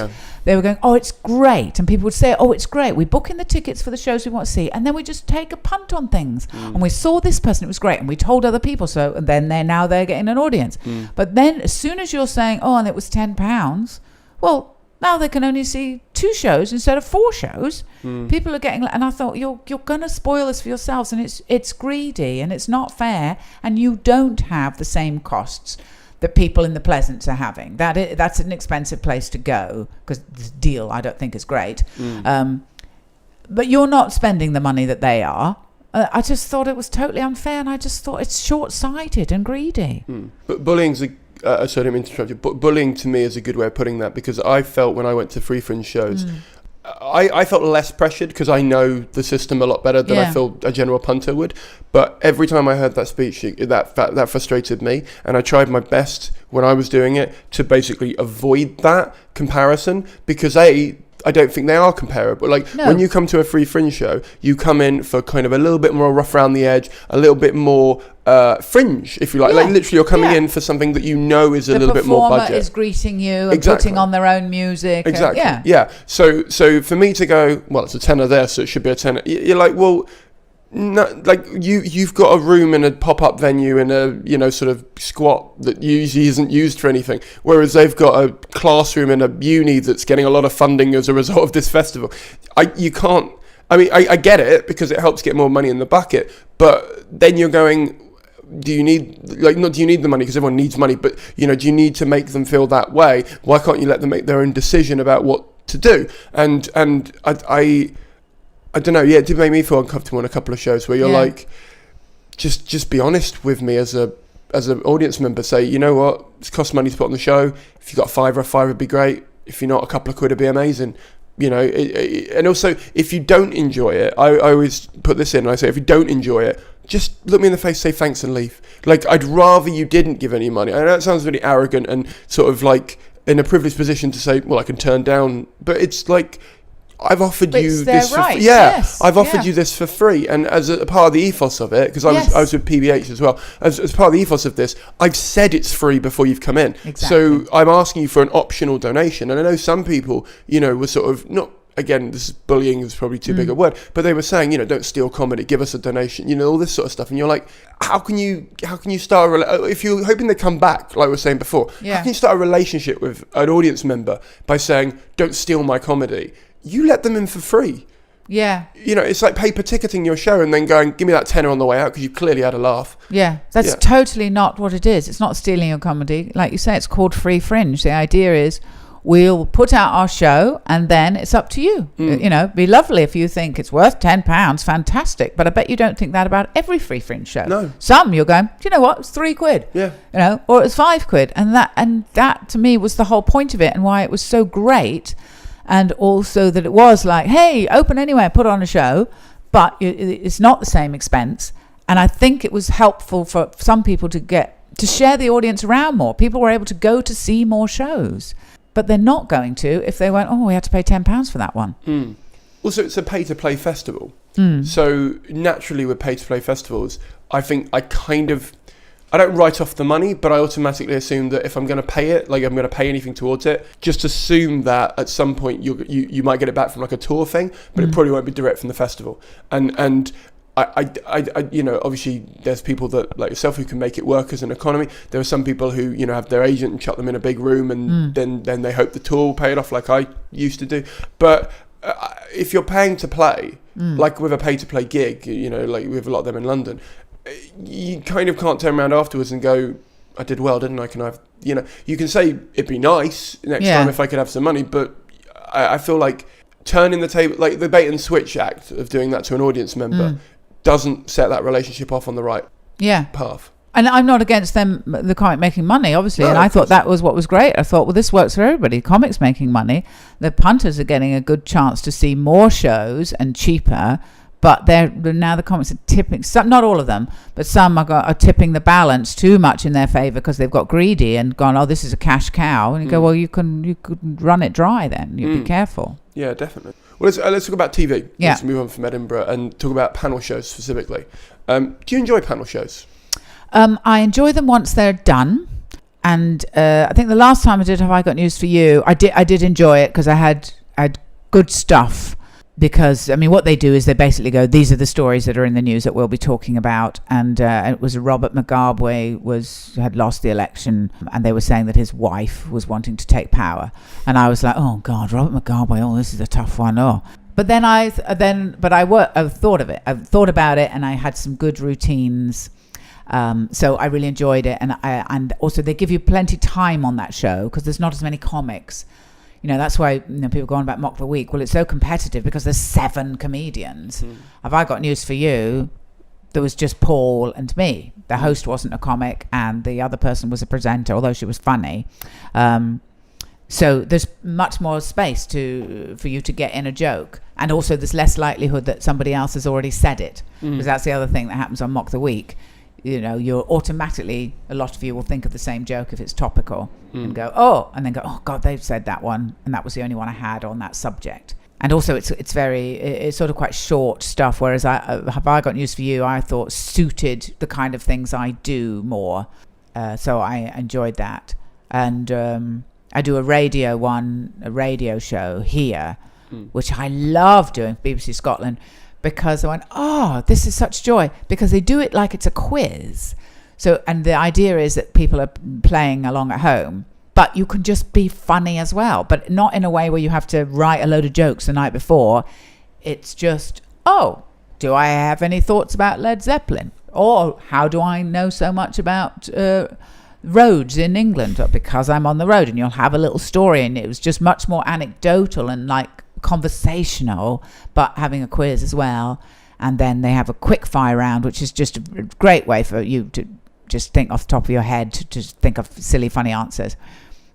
They were going, oh, it's great, and people would say, oh, it's great, we book in the tickets for the shows we want to see, and then we just take a punt on things. And we saw this person, it was great, and we told other people so, and then they're getting an audience. But then as soon as you're saying, oh, and it was £10, well, now they can only see 2 shows instead of 4 shows. People are getting, and I thought, you're going to spoil this for yourselves, and it's greedy and it's not fair, and you don't have the same costs that people in the Pleasance are having. That's an expensive place to go because the deal I don't think is great. But you're not spending the money that they are. I just thought it was totally unfair, and I just thought it's short-sighted and greedy. But bullying's sorry, I didn't mean to interrupt you, but bullying to me is a good way of putting that, because I felt when I went to Free Fringe shows, I felt less pressured because I know the system a lot better than I feel a general punter would. But every time I heard that speech, that frustrated me, and I tried my best when I was doing it to basically avoid that comparison, because I don't think they are comparable. Like, when you come to a Free Fringe show, you come in for kind of a little bit more rough around the edge, a little bit more fringe, if you like. Like, literally, you're coming in for something that you know is a little bit more budget. The performer is greeting you and putting on their own music. Exactly. Yeah. So for me to go, well, it's a tenner there, so it should be a tenner. You're like, well, no, like you've got a room in a pop-up venue in a sort of squat that usually isn't used for anything, whereas they've got a classroom in a uni that's getting a lot of funding as a result of this festival. I get it, because it helps get more money in the bucket, but then you're going, do you need the money, because everyone needs money, but do you need to make them feel that way? Why can't you let them make their own decision about what to do? And I don't know. Yeah, it did make me feel uncomfortable on a couple of shows where you're like, just be honest with me as an audience member. Say, you know what, it costs money to put on the show. If you got a fiver would be great. If you're not, a couple of quid would be amazing. And also, if you don't enjoy it, I always put this in, and I say, if you don't enjoy it, just look me in the face, say thanks, and leave. Like, I'd rather you didn't give any money. I know it sounds really arrogant and sort of like in a privileged position to say, well, I can turn down, but it's like, I've offered you this for free. I've offered you this for free, and as a part of the ethos of it, because I was with PBH as well, as part of the ethos of this, I've said it's free before you've come in. Exactly. So I'm asking you for an optional donation, and I know some people, were sort of not. Again, this is bullying is probably too big a word, but they were saying, don't steal comedy, give us a donation, all this sort of stuff, and you're like, how can you start if you're hoping they come back, like we were saying before, how can you start a relationship with an audience member by saying, don't steal my comedy? You let them in for free. Yeah. It's like paper ticketing your show and then going, give me that tenner on the way out because you clearly had a laugh. Yeah, that's totally not what it is. It's not stealing your comedy. Like you say, it's called Free Fringe. The idea is we'll put out our show and then it's up to you. Be lovely if you think it's worth £10, fantastic. But I bet you don't think that about every Free Fringe show. No. Some you're going, do you know what? It's £3. Yeah. Or it's £5. And that to me was the whole point of it and why it was so great. And also that it was like, hey, open anywhere, put on a show, but it's not the same expense. And I think it was helpful for some people to share the audience around more. People were able to go to see more shows, but they're not going to if they went, we had to pay £10 for that one. Also, it's a pay-to-play festival. So naturally with pay-to-play festivals, I think I don't write off the money, but I automatically assume that if I'm going to pay it, like I'm going to pay anything towards it, just assume that at some point you might get it back from like a tour thing, but it probably won't be direct from the festival. And I obviously there's people that like yourself who can make it work as an economy. There are some people who have their agent and chuck them in a big room and then they hope the tour will pay it off like I used to do. But if you're paying to play, like with a pay-to-play gig, like we have a lot of them in London, you kind of can't turn around afterwards and go, I did well, didn't I? Can I have, you can say it'd be nice next time if I could have some money, but I feel like turning the table, like the bait and switch act of doing that to an audience member doesn't set that relationship off on the right path. And I'm not against them, the comic making money, obviously. No, and I thought that was what was great. I thought, well, this works for everybody. Comics making money. The punters are getting a good chance to see more shows and cheaper. But now the comics are tipping, some, not all of them, but some are tipping the balance too much in their favour because they've got greedy and gone, this is a cash cow. And you go, well, you could run it dry then. You'd be careful. Yeah, definitely. Well, let's talk about TV. Yeah. Let's move on from Edinburgh and talk about panel shows specifically. Do you enjoy panel shows? I enjoy them once they're done. And I think the last time I did Have I Got News For You, I did enjoy it because I had good stuff. Because, what they do is they basically go, these are the stories that are in the news that we'll be talking about. And it was Robert Mugabe had lost the election and they were saying that his wife was wanting to take power. And I was like, oh, God, Robert Mugabe, this is a tough one. But then I thought of it. I thought about it and I had some good routines. So I really enjoyed it. And also they give you plenty time on that show because there's not as many comics. That's why people go on about Mock the Week. Well, it's so competitive because there's 7 comedians. Have I Got News For You? there was just Paul and me. The host wasn't a comic, and the other person was a presenter, although she was funny. So there's much more space for you to get in a joke, and also there's less likelihood that somebody else has already said it, because that's the other thing that happens on Mock the Week. You know, you're automatically, a lot of you will think of the same joke if it's topical, and go, and then go, oh God, they've said that one, and that was the only one I had on that subject. And also it's sort of quite short stuff, whereas Have I Got News for You, I thought suited the kind of things I do more. So I enjoyed that. And I do a radio show here, which I love doing, BBC Scotland, because I went, oh, this is such joy, because they do it like it's a quiz. So, and the idea is that people are playing along at home, but you can just be funny as well, but not in a way where you have to write a load of jokes the night before. It's just, oh, do I have any thoughts about Led Zeppelin? Or how do I know so much about roads in England? Because I'm on the road, and you'll have a little story, and it was just much more anecdotal and like conversational, but having a quiz as well. And then they have a quick fire round, which is just a great way for you to just think off the top of your head, to think of silly, funny answers.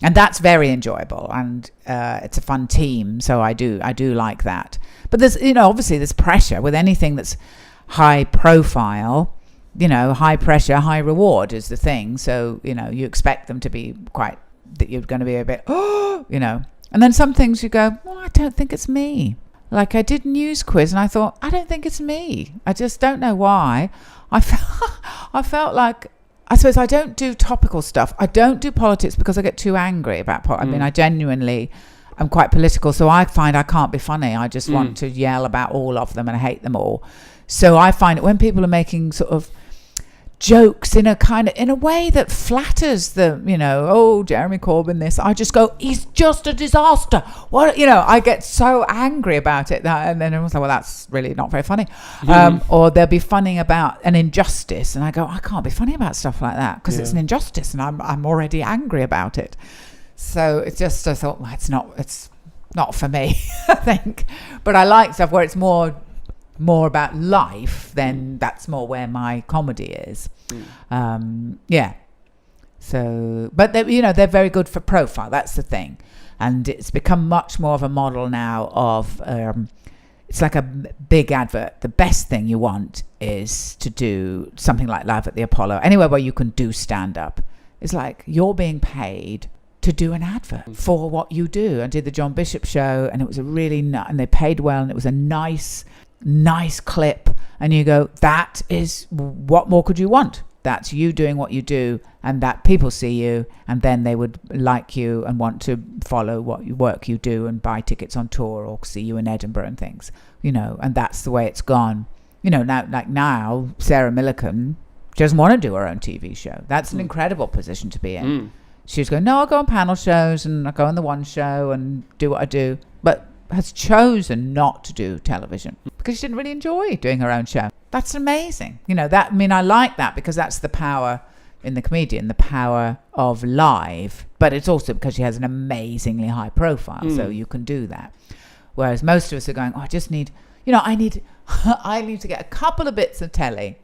And that's very enjoyable, and it's a fun team, so I do like that. But there's, obviously there's pressure with anything that's high profile. High pressure, high reward is the thing. So, you expect them to be that you're going to be a bit, And then some things you go, well, I don't think it's me. Like I did news quiz, and I thought, I don't think it's me. I just don't know why. I felt like, I suppose I don't do topical stuff. I don't do politics because I get too angry about politics. I mean, I genuinely am quite political, so I find I can't be funny. I just want to yell about all of them, and I hate them all. So I find it when people are making sort of jokes in a way that flatters the, oh, Jeremy Corbyn this, I just go, he's just a disaster. What, I get so angry about it and then everyone's like, well, that's really not very funny. Or they'll be funny about an injustice, and I go, I can't be funny about stuff like that because it's an injustice, and I'm already angry about it. So it's just, I thought, well, it's not for me, I think. But I like stuff where it's more about life, then that's more where my comedy is. So, but they're very good for profile, that's the thing. And it's become much more of a model now of it's like a big advert. The best thing you want is to do something like Live at the Apollo, anywhere where you can do stand-up. It's like you're being paid to do an advert for what you do. I did the John Bishop show, and it was and they paid well, and it was a nice clip, and you go, that is, what more could you want? That's you doing what you do, and that people see you, and then they would like you and want to follow what work you do and buy tickets on tour or see you in Edinburgh and things, and that's the way it's gone. Now Sarah Millican doesn't want to do her own TV show. That's an incredible position to be in. She's going, no, I'll go on panel shows, and I'll go on the one show and do what I do, but has chosen not to do television because she didn't really enjoy doing her own show. That's amazing. I like that, because that's the power in the comedian, the power of live, but it's also because she has an amazingly high profile, so you can do that. Whereas most of us are going, oh, I just need, I need to get a couple of bits of telly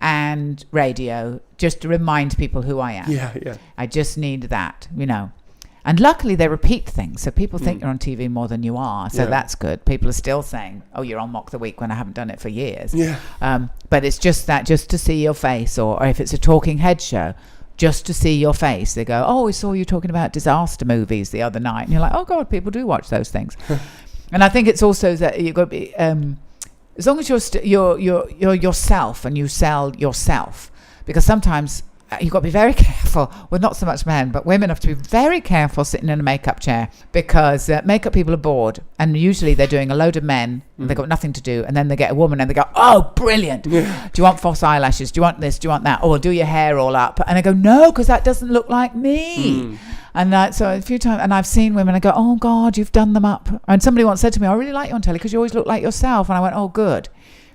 and radio just to remind people who I am. Yeah. I just need that, And luckily they repeat things, so people think you're on TV more than you are, so that's good. People are still saying, oh, you're on Mock the Week, when I haven't done it for years. But it's just that, just to see your face, or if it's a talking head show, just to see your face. They go, oh, we saw you talking about disaster movies the other night, and you're like, oh God, people do watch those things. And I think it's also that you've got to be, as long as you're yourself and you sell yourself, because sometimes you've got to be very careful, well, not so much men, but women have to be very careful sitting in a makeup chair, because makeup people are bored, and usually they're doing a load of men and they've got nothing to do, and then they get a woman and they go, oh, brilliant, do you want false eyelashes, do you want this, do you want that, or do your hair all up? And I go, no, because that doesn't look like me. And so a few times, and I've seen women, I go, oh God, you've done them up. And somebody once said to me, I really like you on telly because you always look like yourself. And I went, oh good,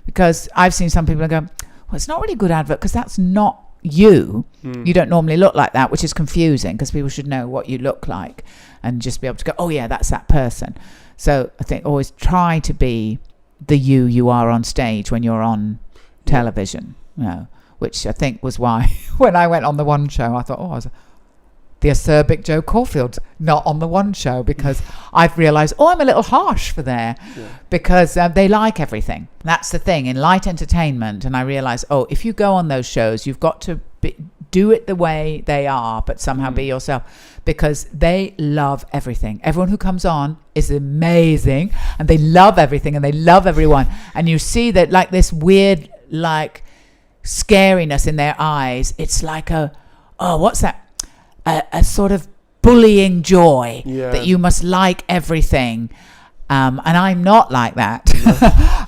because I've seen some people and go, well, it's not really a good advert because that's not you. You don't normally look like that, which is confusing, because people should know what you look like and just be able to go, oh yeah, that's that person. So I think always try to be the you are on stage when you're on television, which I think was why when I went on the one show, I thought, the acerbic Joe Caulfield's not on the one show, because I've realised, I'm a little harsh for there, because they like everything. That's the thing in light entertainment. And I realised, if you go on those shows, you've got to do it the way they are, but somehow be yourself, because they love everything. Everyone who comes on is amazing, and they love everything, and they love everyone. And you see that, like, this weird, like, scariness in their eyes. It's like what's that? A sort of bullying joy that you must like everything. And I'm not like that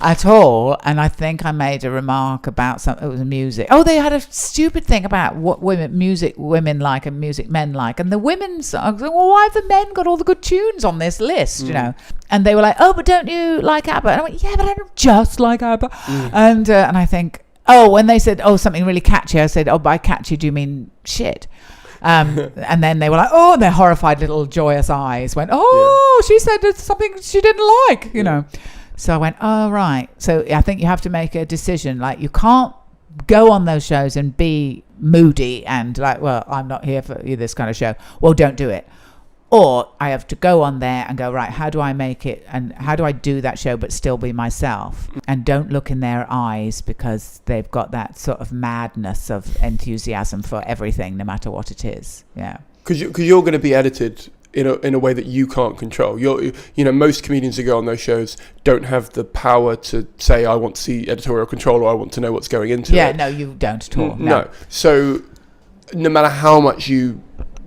at all. And I think I made a remark about it was music. They had a stupid thing about what music women like and music men like. And the women's songs, why have the men got all the good tunes on this list, And they were like, but don't you like ABBA? And I went, yeah, but I don't just like ABBA. And I think, when they said, something really catchy, I said, by catchy, do you mean shit? And then they were like, and their horrified little joyous eyes went, she said something she didn't like, know. So I went, right. So I think you have to make a decision. Like, you can't go on those shows and be moody and like, I'm not here for this kind of show. Well, don't do it. Or I have to go on there and go, right, how do I make it, and how do I do that show but still be myself? And don't look in their eyes, because they've got that sort of madness of enthusiasm for everything, no matter what it is. Yeah. Because you're going to be edited in a way that you can't control. Most comedians who go on those shows don't have the power to say, I want to see editorial control, or I want to know what's going into it. Yeah, no, you don't at all. No. So no matter how much you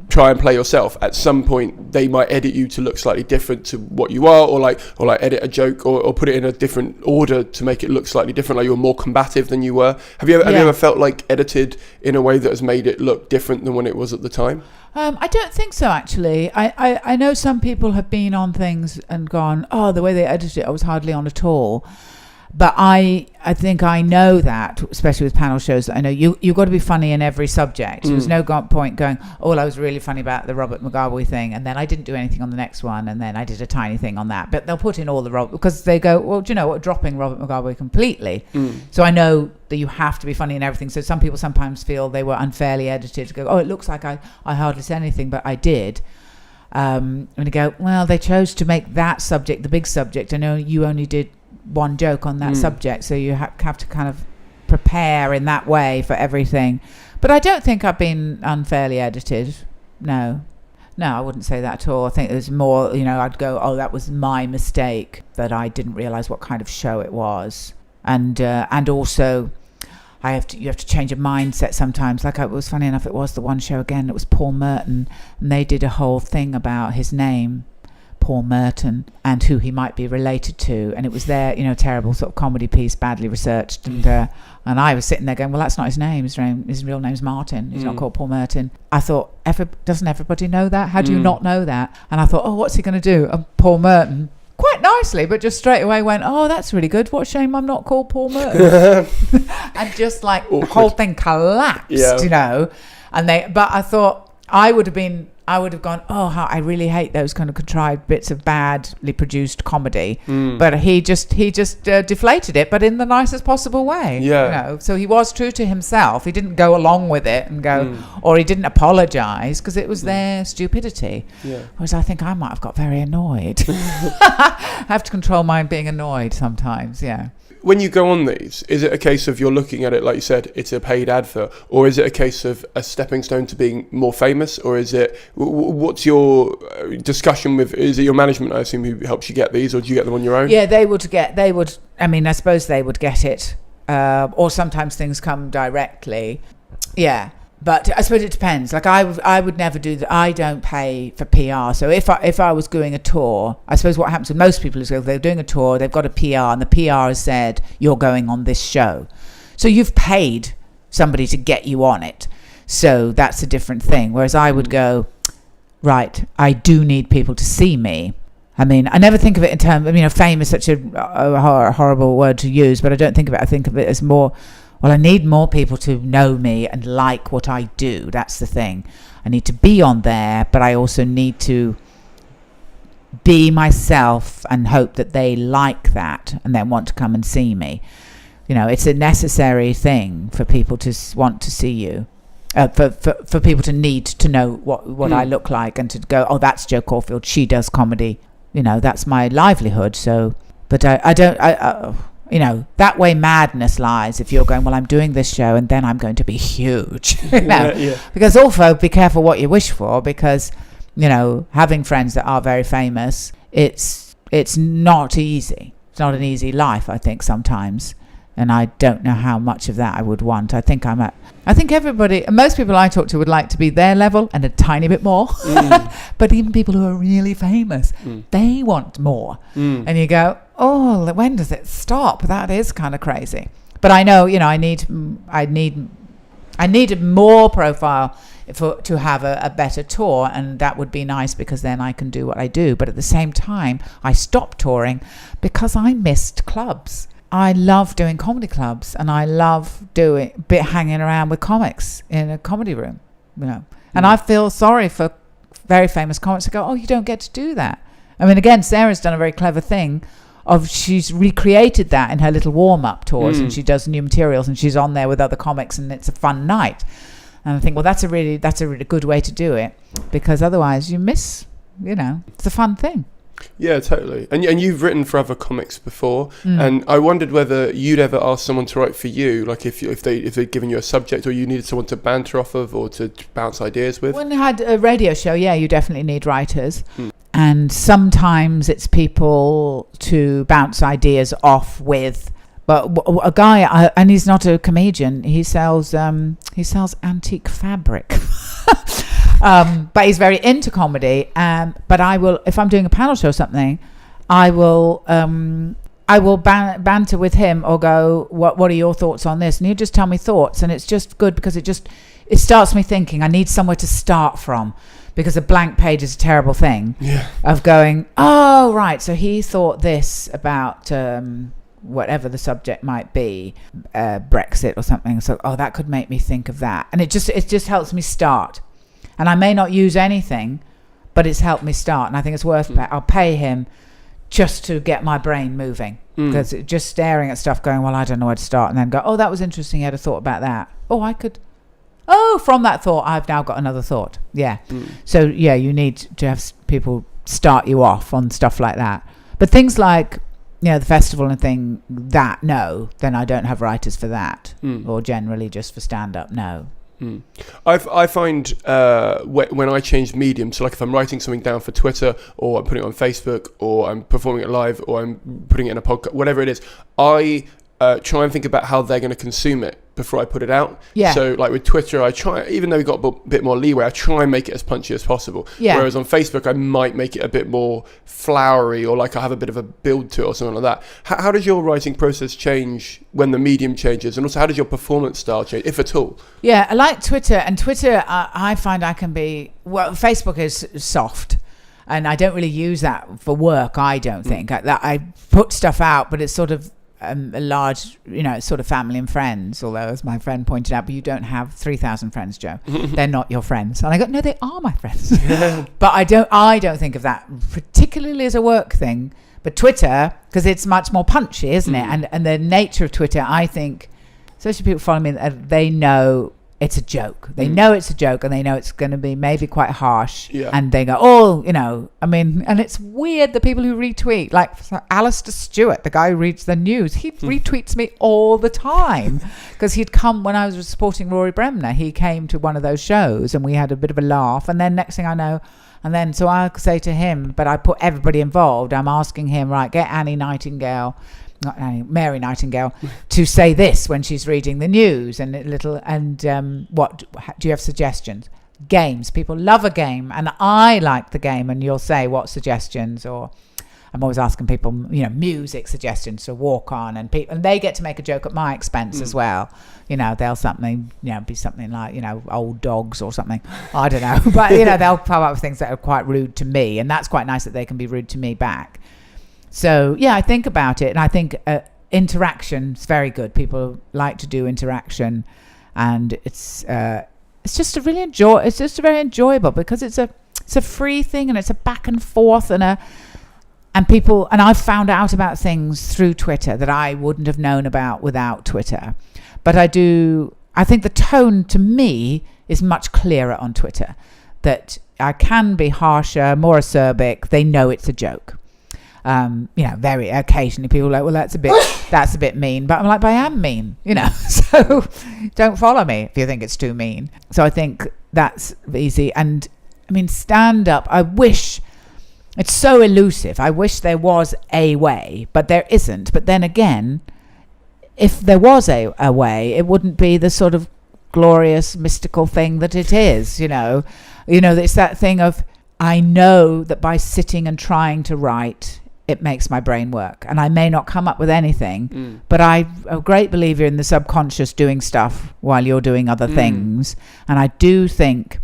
try and play yourself, at some point they might edit you to look slightly different to what you are, or edit a joke or put it in a different order to make it look slightly different, like you're more combative than you were. Have you ever felt like edited in a way that has made it look different than when it was at the time? I don't think so, actually. I know some people have been on things and gone, the way they edited it, I was hardly on at all. But I think I know that, especially with panel shows, I know you've got to be funny in every subject. There's no point going, I was really funny about the Robert Mugabe thing, and then I didn't do anything on the next one, and then I did a tiny thing on that. But they'll put in all the Robert, because they go, well, do you know what, dropping Robert Mugabe completely. So I know that you have to be funny in everything. So some people sometimes feel they were unfairly edited to go, it looks like I hardly said anything, but I did. And you go, well, they chose to make that subject the big subject. I know you only did one joke on that subject, so you have to kind of prepare in that way for everything. But I don't think I've been unfairly edited. No, I wouldn't say that at all. I think it was more, I'd go, that was my mistake, that I didn't realise what kind of show it was. And also you have to change a mindset sometimes. Like, it was funny enough, it was the one show again, it was Paul Merton, and they did a whole thing about his name, Paul Merton, and who he might be related to, and it was their terrible sort of comedy piece, badly researched, and I was sitting there going, well, that's not his name. His real name's Martin. He's not called Paul Merton. I thought, doesn't everybody know that? How do you not know that? And I thought, what's he going to do? Paul Merton, quite nicely, but just straight away went, that's really good. What a shame I'm not called Paul Merton. And just like awkward. The whole thing collapsed, but I thought I would have gone, I really hate those kind of contrived bits of badly produced comedy. But he just deflated it, but in the nicest possible way. Yeah. So he was true to himself. He didn't go along with it and go, or he didn't apologise, because it was their stupidity. Yeah. Whereas I think I might have got very annoyed. I have to control my being annoyed sometimes, yeah. When you go on these, is it a case of you're looking at it, like you said, it's a paid advert, or is it a case of a stepping stone to being more famous, or is it, what's your discussion with, is it your management, I assume, who helps you get these, or do you get them on your own? Yeah, I suppose they would get it, or sometimes things come directly. Yeah. But I suppose it depends. Like, I would never do that. I don't pay for PR. So if I was doing a tour, I suppose what happens with most people is they're doing a tour, they've got a PR, and the PR has said, you're going on this show. So you've paid somebody to get you on it. So that's a different thing. Whereas I would go, right, I do need people to see me. I mean, I never think of it in terms of, fame is such a horrible word to use, but I don't think of it. I think of it as more, well, I need more people to know me and like what I do. That's the thing. I need to be on there, but I also need to be myself and hope that they like that and then want to come and see me. it's a necessary thing for people to want to see you. For people to need to know what I look like and to go, oh, that's Jo Caulfield, she does comedy, that's my livelihood. So, but I don't, that way madness lies if you're going, well, I'm doing this show and then I'm going to be huge. Because also be careful what you wish for, because having friends that are very famous, it's not easy. It's not an easy life, I think, sometimes. And I don't know how much of that I would want. I think everybody, most people I talk to would like to be their level and a tiny bit more. But even people who are really famous, they want more. And you go, oh, when does it stop? That is kind of crazy. But I know, I need a more profile to have a better tour, and that would be nice because then I can do what I do. But at the same time, I stopped touring because I missed clubs. I love doing comedy clubs, and I love hanging around with comics in a comedy room, And I feel sorry for very famous comics who go, oh, you don't get to do that. I mean, again, Sarah's done a very clever thing she's recreated that in her little warm-up tours, and she does new materials, and she's on there with other comics, and it's a fun night. And I think, well, that's a really good way to do it, because otherwise you miss, it's a fun thing. Yeah, totally. And you've written for other comics before, and I wondered whether you'd ever ask someone to write for you, like if they'd given you a subject, or you needed someone to banter off of or to bounce ideas with. When I had a radio show, you definitely need writers. And sometimes it's people to bounce ideas off with. But a guy, and he's not a comedian, he sells antique fabric. But he's very into comedy. But I will, if I'm doing a panel show or something, I will banter with him or go, what are your thoughts on this? And he'll just tell me thoughts, and it's just good because it starts me thinking. I need somewhere to start from, because a blank page is a terrible thing. Yeah. Of going, oh right, so he thought this about whatever the subject might be, Brexit or something. So that could make me think of that, and it just helps me start. And I may not use anything, but it's helped me start. And I think it's worth it. I'll pay him just to get my brain moving. Because just staring at stuff going, well, I don't know where to start. And then go, oh, that was interesting. You had a thought about that. From that thought, I've now got another thought. Yeah. So, you need to have people start you off on stuff like that. But things like, the festival and thing, no. Then I don't have writers for that. Or generally just for stand-up, no. I find when I change medium, so like if I'm writing something down for Twitter, or I'm putting it on Facebook, or I'm performing it live, or I'm putting it in a podcast, whatever it is, I try and think about how they're going to consume it before I put it out. Yeah. So like with Twitter, I try, even though we've got a bit more leeway, I try and make it as punchy as possible. Yeah. Whereas on Facebook, I might make it a bit more flowery, or like I have a bit of a build to it or something like that. How does your writing process change when the medium changes? And also, how does your performance style change, if at all? Yeah, I like Twitter. And Twitter, I find I can be, Facebook is soft. And I don't really use that for work, I don't think. I put stuff out, but it's sort of a large, sort of family and friends, although as my friend pointed out, but you don't have 3,000 friends, Joe. They're not your friends. And I go, no, they are my friends. But I don't think of that particularly as a work thing. But Twitter, because it's much more punchy, isn't it? And the nature of Twitter, I think, especially people following me, they know it's a joke. They know it's a joke, and they know it's going to be maybe quite harsh. Yeah. And they go, and it's weird, the people who retweet, like Alistair Stewart, the guy who reads the news, he retweets me all the time, because he'd come when I was supporting Rory Bremner. He came to one of those shows, and we had a bit of a laugh, and then next thing I know, so I'll say to him, but I put everybody involved. I'm asking him, right, get Mary Nightingale to say this when she's reading the news, what do you have suggestions? Games, people love a game, and I like the game, and you'll say what suggestions, or I'm always asking people, music suggestions to walk on, and they get to make a joke at my expense as well. They'll be something like, old dogs or something. I don't know, but they'll come up with things that are quite rude to me, and that's quite nice that they can be rude to me back. So, I think about it, and I think interaction is very good. People like to do interaction, and it's just very enjoyable, because it's a free thing, and it's a back and forth, and And I've found out about things through Twitter that I wouldn't have known about without Twitter. But I think the tone to me is much clearer on Twitter, that I can be harsher, more acerbic. They know it's a joke. Very occasionally people are like, well, that's a bit mean. But I'm like, but I am mean, so don't follow me if you think it's too mean. So I think that's easy. And I mean, stand up, I wish, it's so elusive. I wish there was a way, but there isn't. But then again, if there was a way, it wouldn't be the sort of glorious mystical thing that it is. It's that thing of, I know that by sitting and trying to write, it makes my brain work, and I may not come up with anything, but I'm a great believer in the subconscious doing stuff while you're doing other things. And I do think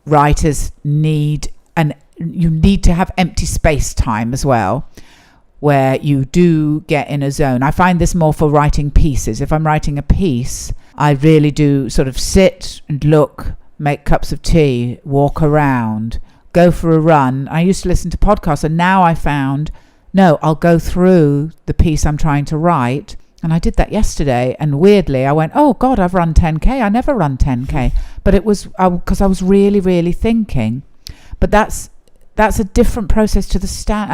writers need to have empty space time as well, where you do get in a zone. I find this more for writing pieces. If I'm writing a piece, I really do sort of sit and look, make cups of tea, walk around, go for a run. I used to listen to podcasts, and now I found, no, I'll go through the piece I'm trying to write. And I did that yesterday, and weirdly I went, oh God, I've run 10k. I never run 10k. But it was because I was really, really thinking. But that's a different process to the stand,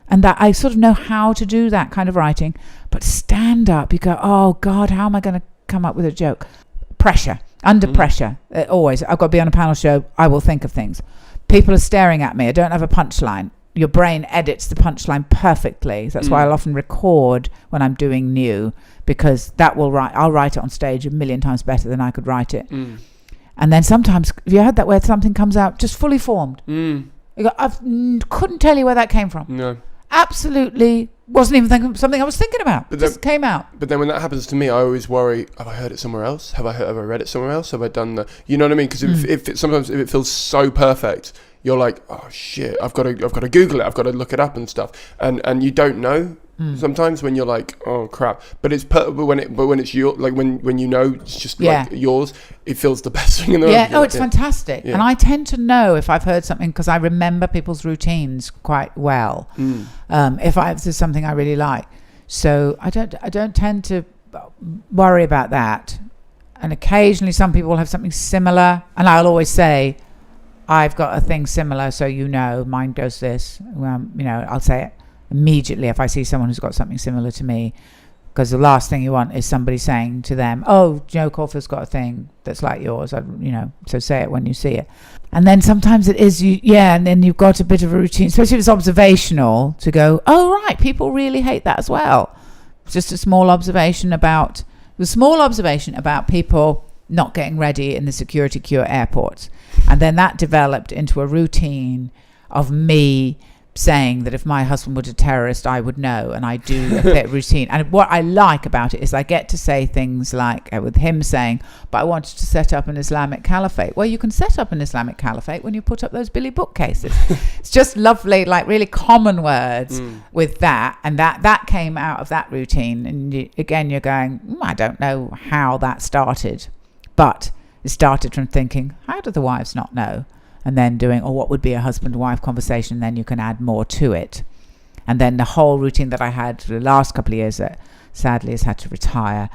and that I sort of know how to do that kind of writing. But stand up, you go, oh God, how am I going to come up with a joke? Pressure, under pressure, always. I've got to be on a panel show, I will think of things. People are staring at me, I don't have a punchline. Your brain edits the punchline perfectly. That's why I'll often record when I'm doing new, because I'll write it on stage a million times better than I could write it. And then sometimes, have you heard that, where something comes out just fully formed? You go, couldn't tell you where that came from. No. Absolutely wasn't even thinking something I was thinking about. But just came out. But then when that happens to me, I always worry, have I heard it somewhere else? Have I read it somewhere else? Have I done you know what I mean? Because sometimes if it feels so perfect, you're like, oh shit, I've got to Google it, I've got to look it up and stuff, and you don't know sometimes when you're like, oh crap. But when it's your, like when it's just like yours, it feels the best thing in the world. It's fantastic. And I tend to know if I've heard something, because I remember people's routines quite well. If there's something I really like, so I don't tend to worry about that. And occasionally some people will have something similar, and I'll always say, I've got a thing similar, so mine goes this. I'll say it immediately if I see someone who's got something similar to me, because the last thing you want is somebody saying to them, oh, Caulfield's got a thing that's like yours, so say it when you see it. And then sometimes it is and then you've got a bit of a routine, especially if it's observational, to go, oh right, people really hate that as well. It's just a small observation about people not getting ready in the security queue at airports. And then that developed into a routine of me saying that if my husband were a terrorist, I would know, and I do a bit routine. And what I like about it is I get to say things like, with him saying, but I wanted to set up an Islamic caliphate. Well, you can set up an Islamic caliphate when you put up those Billy bookcases. It's just lovely, like really common words with that. And that came out of that routine. And you're going, I don't know how that started. But it started from thinking, how do the wives not know? And then doing, what would be a husband-wife conversation? Then you can add more to it. And then the whole routine that I had for the last couple of years that sadly has had to retire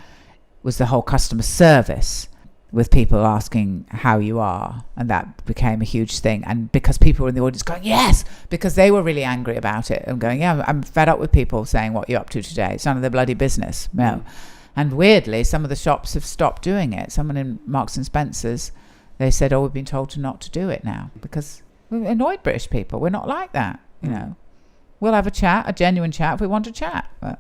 was the whole customer service, with people asking how you are. And that became a huge thing. And because people were in the audience going, yes, because they were really angry about it. And going, I'm fed up with people saying what you're up to today. It's none of their bloody business. No. And weirdly, some of the shops have stopped doing it. Someone in Marks and Spencer's, they said, we've been told not to do it now, because we've annoyed British people. We're not like that, We'll have a genuine chat if we want to chat. But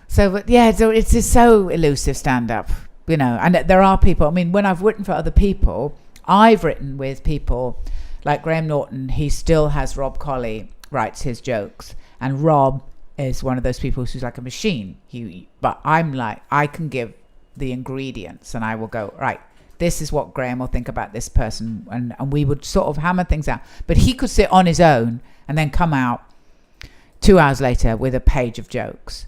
so it's just so elusive stand-up, And there are people, when I've written for other people, I've written with people like Graham Norton. He still has Rob Colley writes his jokes, and Rob is one of those people who's like a machine. But I'm like, I can give the ingredients, and I will go, right, this is what Graham will think about this person, and we would sort of hammer things out. But he could sit on his own and then come out 2 hours later with a page of jokes,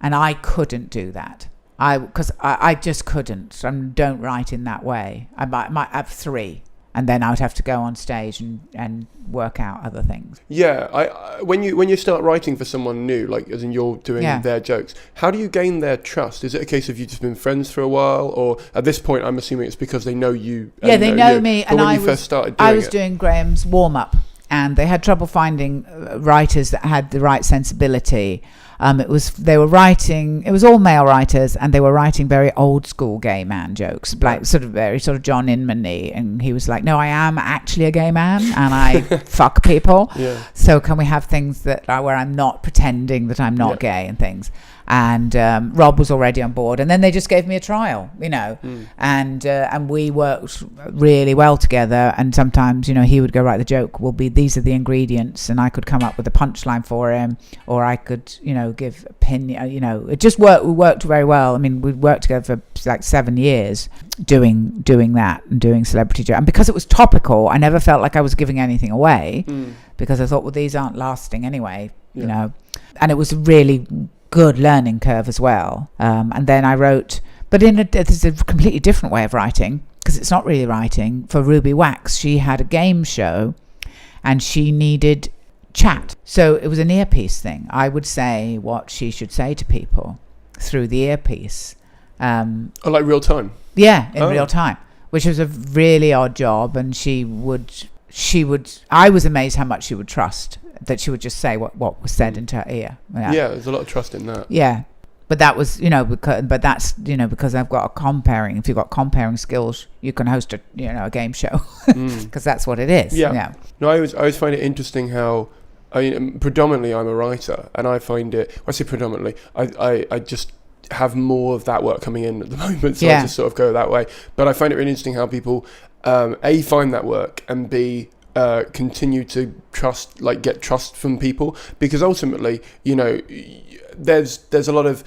and I couldn't do that. I just couldn't. I don't write in that way. I might have 3, and then I would have to go on stage and work out other things. Yeah, when you start writing for someone new, like as in you're doing their jokes, how do you gain their trust? Is it a case of you've just been friends for a while, or at this point I'm assuming it's because they know you? Yeah, they know me. But and when you first started doing I was doing Graham's warm-up, and they had trouble finding writers that had the right sensibility. It was all male writers, and they were writing very old school gay man jokes, like very John Inman-y, and he was like, no, I am actually a gay man and I fuck people. Yeah. So can we have things that are where I'm not pretending that I'm not gay and things. And Rob was already on board, and then they just gave me a trial, and we worked really well together. And sometimes, he would go, right, the joke will be these are the ingredients, and I could come up with a punchline for him, or I could, give opinion. It just worked. We worked very well. I mean, we worked together for like 7 years doing that and doing celebrity joke. And because it was topical, I never felt like I was giving anything away, because I thought, well, these aren't lasting anyway, And it was really good learning curve as well. And then I wrote, but there's a completely different way of writing, because it's not really writing. For Ruby Wax, she had a game show and she needed chat. So it was an earpiece thing. I would say what she should say to people through the earpiece. Like real time? Yeah, in real time, which was a really odd job. And she would, I was amazed how much she would trust, that she would just say what was said into her ear. Yeah, there's a lot of trust in that. Yeah, but that was, because I've got if you've got comparing skills, you can host a game show, because that's what it is. Yeah. No, I always find it interesting how, predominantly I'm a writer, and I find it, when I say predominantly, I just have more of that work coming in at the moment, so I just sort of go that way. But I find it really interesting how people, A, find that work, and B, continue to get trust from people, because ultimately, there's a lot of,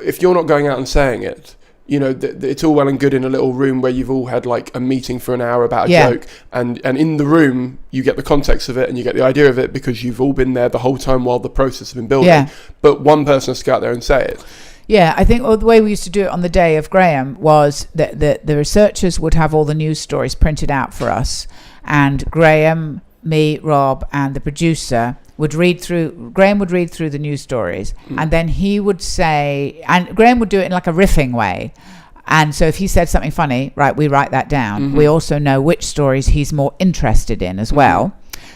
if you're not going out and saying it, it's all well and good in a little room where you've all had like a meeting for an hour about a joke, and in the room you get the context of it and you get the idea of it because you've all been there the whole time while the process has been building. But one person has to go out there and say it. Yeah, I think the way we used to do it on the day of Graham was that the researchers would have all the news stories printed out for us, and Graham, me, Rob, and the producer would read through. Graham would read through the news stories, and then he would say, and Graham would do it in like a riffing way. And so if he said something funny, right, we write that down. We also know which stories he's more interested in as well.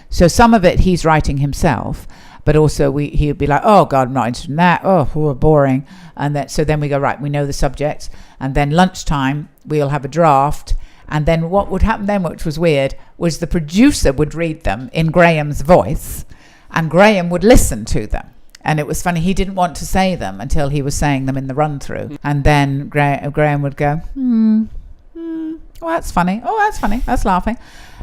So some of it he's writing himself, but also he would be like, oh God, I'm not interested in that. Oh, boring. And so then we go, right, we know the subjects. And then lunchtime, we'll have a draft. And then what would happen then, which was weird, was the producer would read them in Graham's voice, and Graham would listen to them. And it was funny, he didn't want to say them until he was saying them in the run-through. And then Graham would go, oh, that's funny. Oh, that's funny. That's laughing.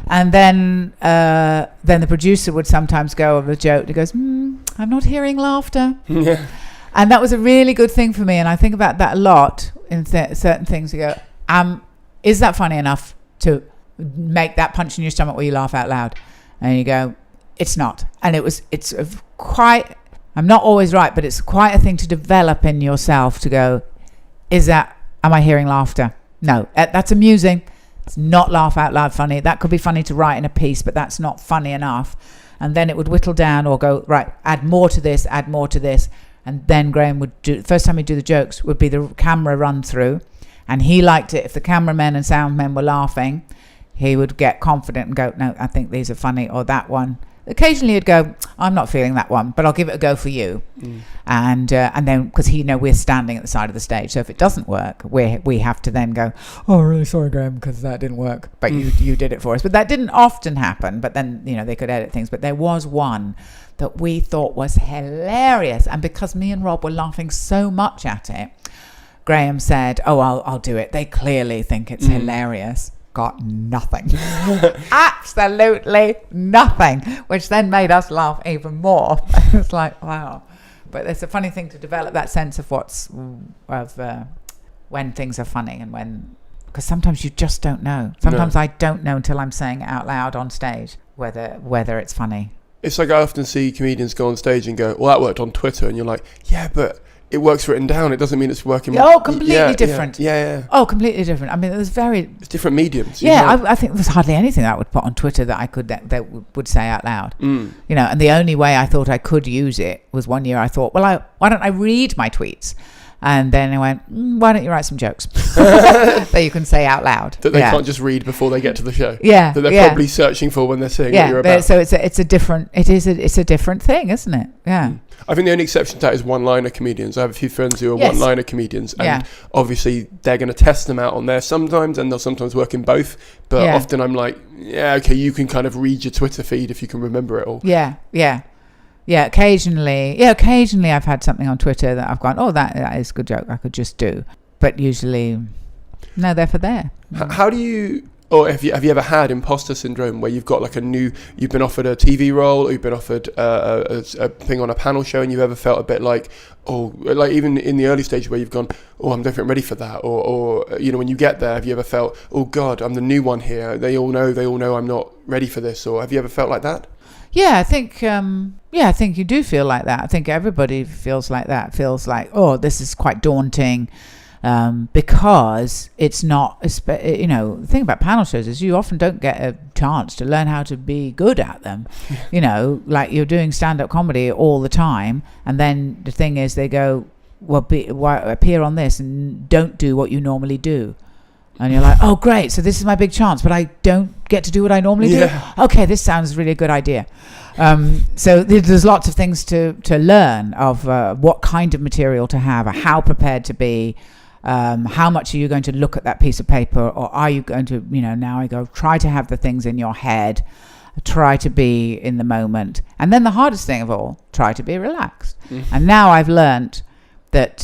And then the producer would sometimes go over a joke. He goes, I'm not hearing laughter. Yeah. And that was a really good thing for me. And I think about that a lot in certain things. You go, is that funny enough to make that punch in your stomach where you laugh out loud? And you go, it's not. And it's quite, I'm not always right, but it's quite a thing to develop in yourself to go, am I hearing laughter? No, that's amusing. It's not laugh out loud funny. That could be funny to write in a piece, but that's not funny enough. And then it would whittle down or go, right, add more to this. And then Graham would do, the first time he'd do the jokes would be the camera run through. And he liked it if the cameramen and sound men were laughing. He would get confident and go, no, I think these are funny, or that one. Occasionally he'd go, I'm not feeling that one, but I'll give it a go for you. And then, because we're standing at the side of the stage, so if it doesn't work, we have to then go, oh, really sorry, Graham, because that didn't work, but you did it for us. But that didn't often happen, but then, they could edit things. But there was one that we thought was hilarious, and because me and Rob were laughing so much at it, Graham said, oh, I'll do it. They clearly think it's hilarious. Got nothing. Absolutely nothing, which then made us laugh even more. It's like, wow. But it's a funny thing to develop that sense of when things are funny and when, because sometimes you just don't know. Sometimes I don't know until I'm saying it out loud on stage whether it's funny. It's like I often see comedians go on stage and go, well, that worked on Twitter, and you're like, yeah, but it works written down. It doesn't mean it's working. Completely different. Yeah. Oh, completely different. I mean, it's different mediums. I think there's hardly anything that I would put on Twitter that I could that would say out loud. And the only way I thought I could use it was one year I thought, well, why don't I read my tweets? And then I went, why don't you write some jokes that you can say out loud? That they can't just read before they get to the show. Yeah. That they're probably searching for when they're seeing what you're about. So it's a different thing, isn't it? Yeah. I think the only exception to that is one-liner comedians. I have a few friends who are one-liner comedians, and obviously they're going to test them out on there sometimes, and they'll sometimes work in both. But often I'm like, okay, you can kind of read your Twitter feed if you can remember it all. Yeah, occasionally I've had something on Twitter that I've gone, oh, that is a good joke, I could just do. But usually, no, they're for there. How do you, or have you ever had imposter syndrome where you've got like you've been offered a TV role, or you've been offered a thing on a panel show, and you've ever felt a bit like, oh, like even in the early stage where you've gone, oh, I'm definitely ready for that, or when you get there, have you ever felt, oh God, I'm the new one here, they all know I'm not ready for this, or have you ever felt like that? Yeah, I think you do feel like that. I think everybody feels like that. Feels like, oh, this is quite daunting, because it's not. The thing about panel shows is you often don't get a chance to learn how to be good at them. Like you're doing stand-up comedy all the time, and then the thing is, they go, well, appear on this and don't do what you normally do. And you're like, oh, great. So this is my big chance, but I don't get to do what I normally do. Okay, this sounds really a good idea. So there's lots of things to learn of what kind of material to have, how prepared to be, how much are you going to look at that piece of paper, or are you going to, now I go, try to have the things in your head, try to be in the moment. And then the hardest thing of all, try to be relaxed. And now I've learned that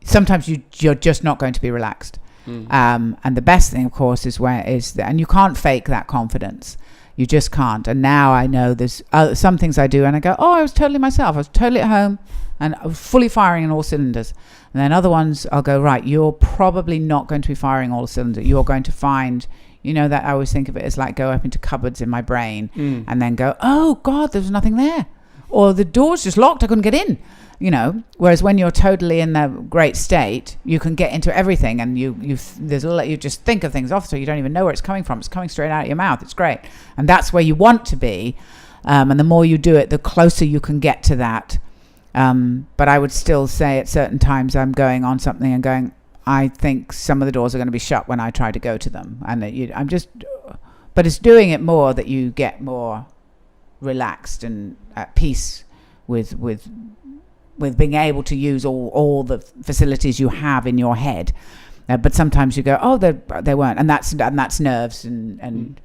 sometimes you're just not going to be relaxed. And the best thing, of course, and you can't fake that confidence. You just can't. And now I know there's some things I do and I go, oh, I was totally myself. I was totally at home and I was fully firing in all cylinders. And then other ones I'll go, right, you're probably not going to be firing all cylinders. You're going to find, that I always think of it as like go up into cupboards in my brain and then go, oh God, there was nothing there. Or the door's just locked, I couldn't get in. Whereas when you're totally in the great state, you can get into everything, and you just think of things off, so you don't even know where it's coming from. It's coming straight out of your mouth. It's great, and that's where you want to be. And the more you do it, the closer you can get to that. But I would still say at certain times I'm going on something and going, I think some of the doors are going to be shut when I try to go to them, and but it's doing it more that you get more relaxed and at peace with being able to use all the facilities you have in your head, but sometimes you go, oh, they weren't, and that's nerves and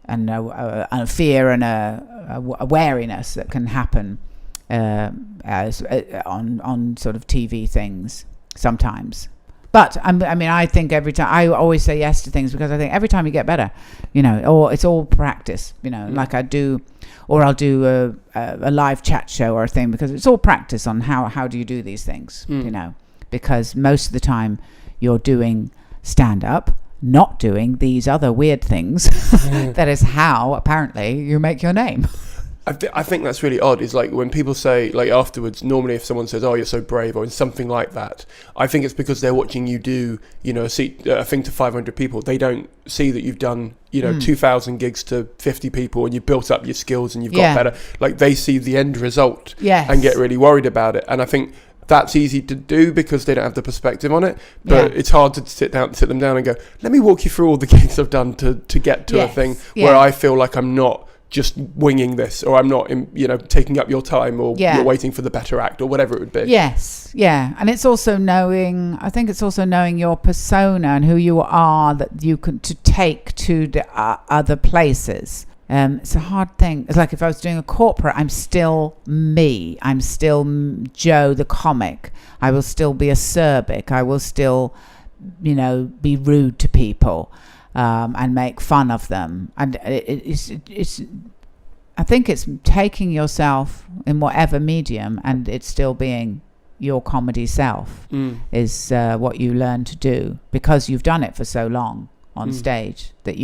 a fear and a wariness that can happen as on sort of TV things sometimes. But I think every time I always say yes to things because I think every time you get better, or it's all practice, like I'll do a live chat show or a thing because it's all practice on how do you do these things, because most of the time you're doing stand up, not doing these other weird things. That is how apparently you make your name. I think that's really odd. Is like when people say, like afterwards, normally if someone says, oh, you're so brave or something like that, I think it's because they're watching you do, a thing to 500 people. They don't see that you've done, 2,000 gigs to 50 people and you've built up your skills and you've got better. Like they see the end result and get really worried about it. And I think that's easy to do because they don't have the perspective on it. But it's hard to sit them down and go, let me walk you through all the gigs I've done to get to a thing where I feel like I'm not just winging this, or I'm not, taking up your time, or you're waiting for the better act, or whatever it would be. Yes, yeah, and it's also knowing your persona and who you are that you can to take to the other places. It's a hard thing. It's like if I was doing a corporate, I'm still me. I'm still Joe the comic. I will still be acerbic. I will still, be rude to people. And make fun of them, and it's I think it's taking yourself in whatever medium and it's still being your comedy self is what you learn to do because you've done it for so long on stage that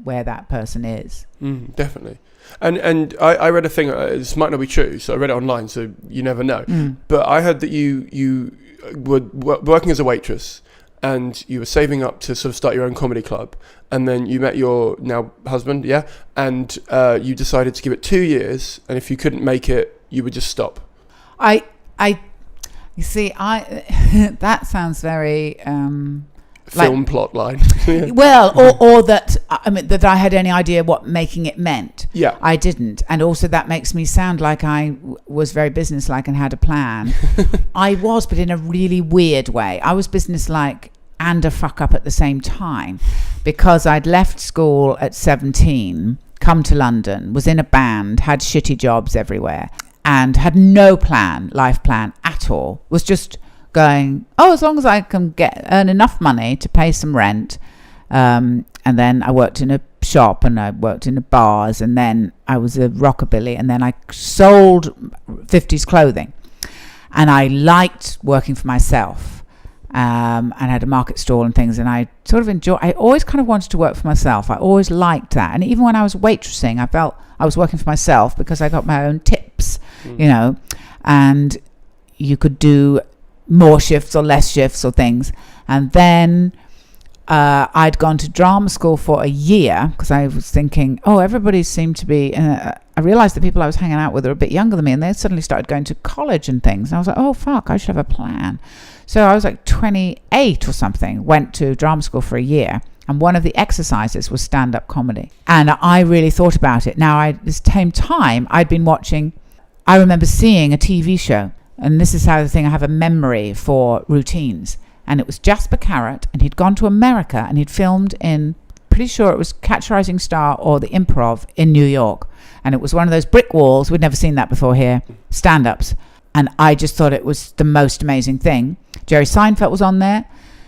where that person is. Definitely. And I read a thing. This might not be true, so I read it online. So you never know. But I heard that you were working as a waitress, and you were saving up to sort of start your own comedy club, and then you met your now husband, yeah, and you decided to give it 2 years, and if you couldn't make it, you would just stop. You see, that sounds very film plot line. Well, or that that I had any idea what making it meant. Yeah, I didn't, and also that makes me sound like I was very businesslike and had a plan. I was, but in a really weird way. I was businesslike and a fuck up at the same time, because I'd left school at 17, come to London, was in a band, had shitty jobs everywhere, and had no life plan at all. Was just going, as long as I can earn enough money to pay some rent. And then I worked in a shop, and I worked in bars, and then I was a rockabilly, and then I sold 50s clothing. And I liked working for myself, and had a market stall and things, and I sort of I always kind of wanted to work for myself. I always liked that. And even when I was waitressing, I felt I was working for myself because I got my own tips, and you could do more shifts or less shifts or things. And then I'd gone to drama school for a year because I was thinking, everybody seemed to be I realized the people I was hanging out with were a bit younger than me, and they suddenly started going to college and things, and I was like, oh fuck, I should have a plan. So I was like 28 or something, went to drama school for a year, and one of the exercises was stand-up comedy, and I really thought about it. Now, this same time I'd been watching, I remember seeing a TV show, and this is how the thing, I have a memory for routines. And it was Jasper Carrott, and he'd gone to America, and he'd filmed in, pretty sure it was Catch a Rising Star or the Improv in New York. And it was one of those brick walls, we'd never seen that before here, stand-ups. And I just thought it was the most amazing thing. Jerry Seinfeld was on there.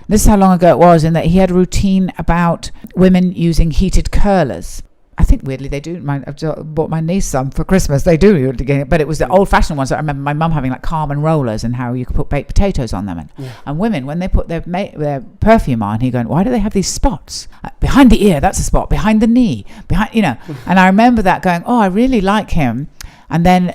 This is how long ago it was, in that he had a routine about women using heated curlers. I think weirdly they do. I bought my niece some for Christmas. They do, but it was the old-fashioned ones. I remember my mum having like Carmen rollers, and how you could put baked potatoes on them. And women, when they put their perfume on, he going, why do they have these spots behind the ear? That's a spot behind the knee, behind. And I remember that going, I really like him. And then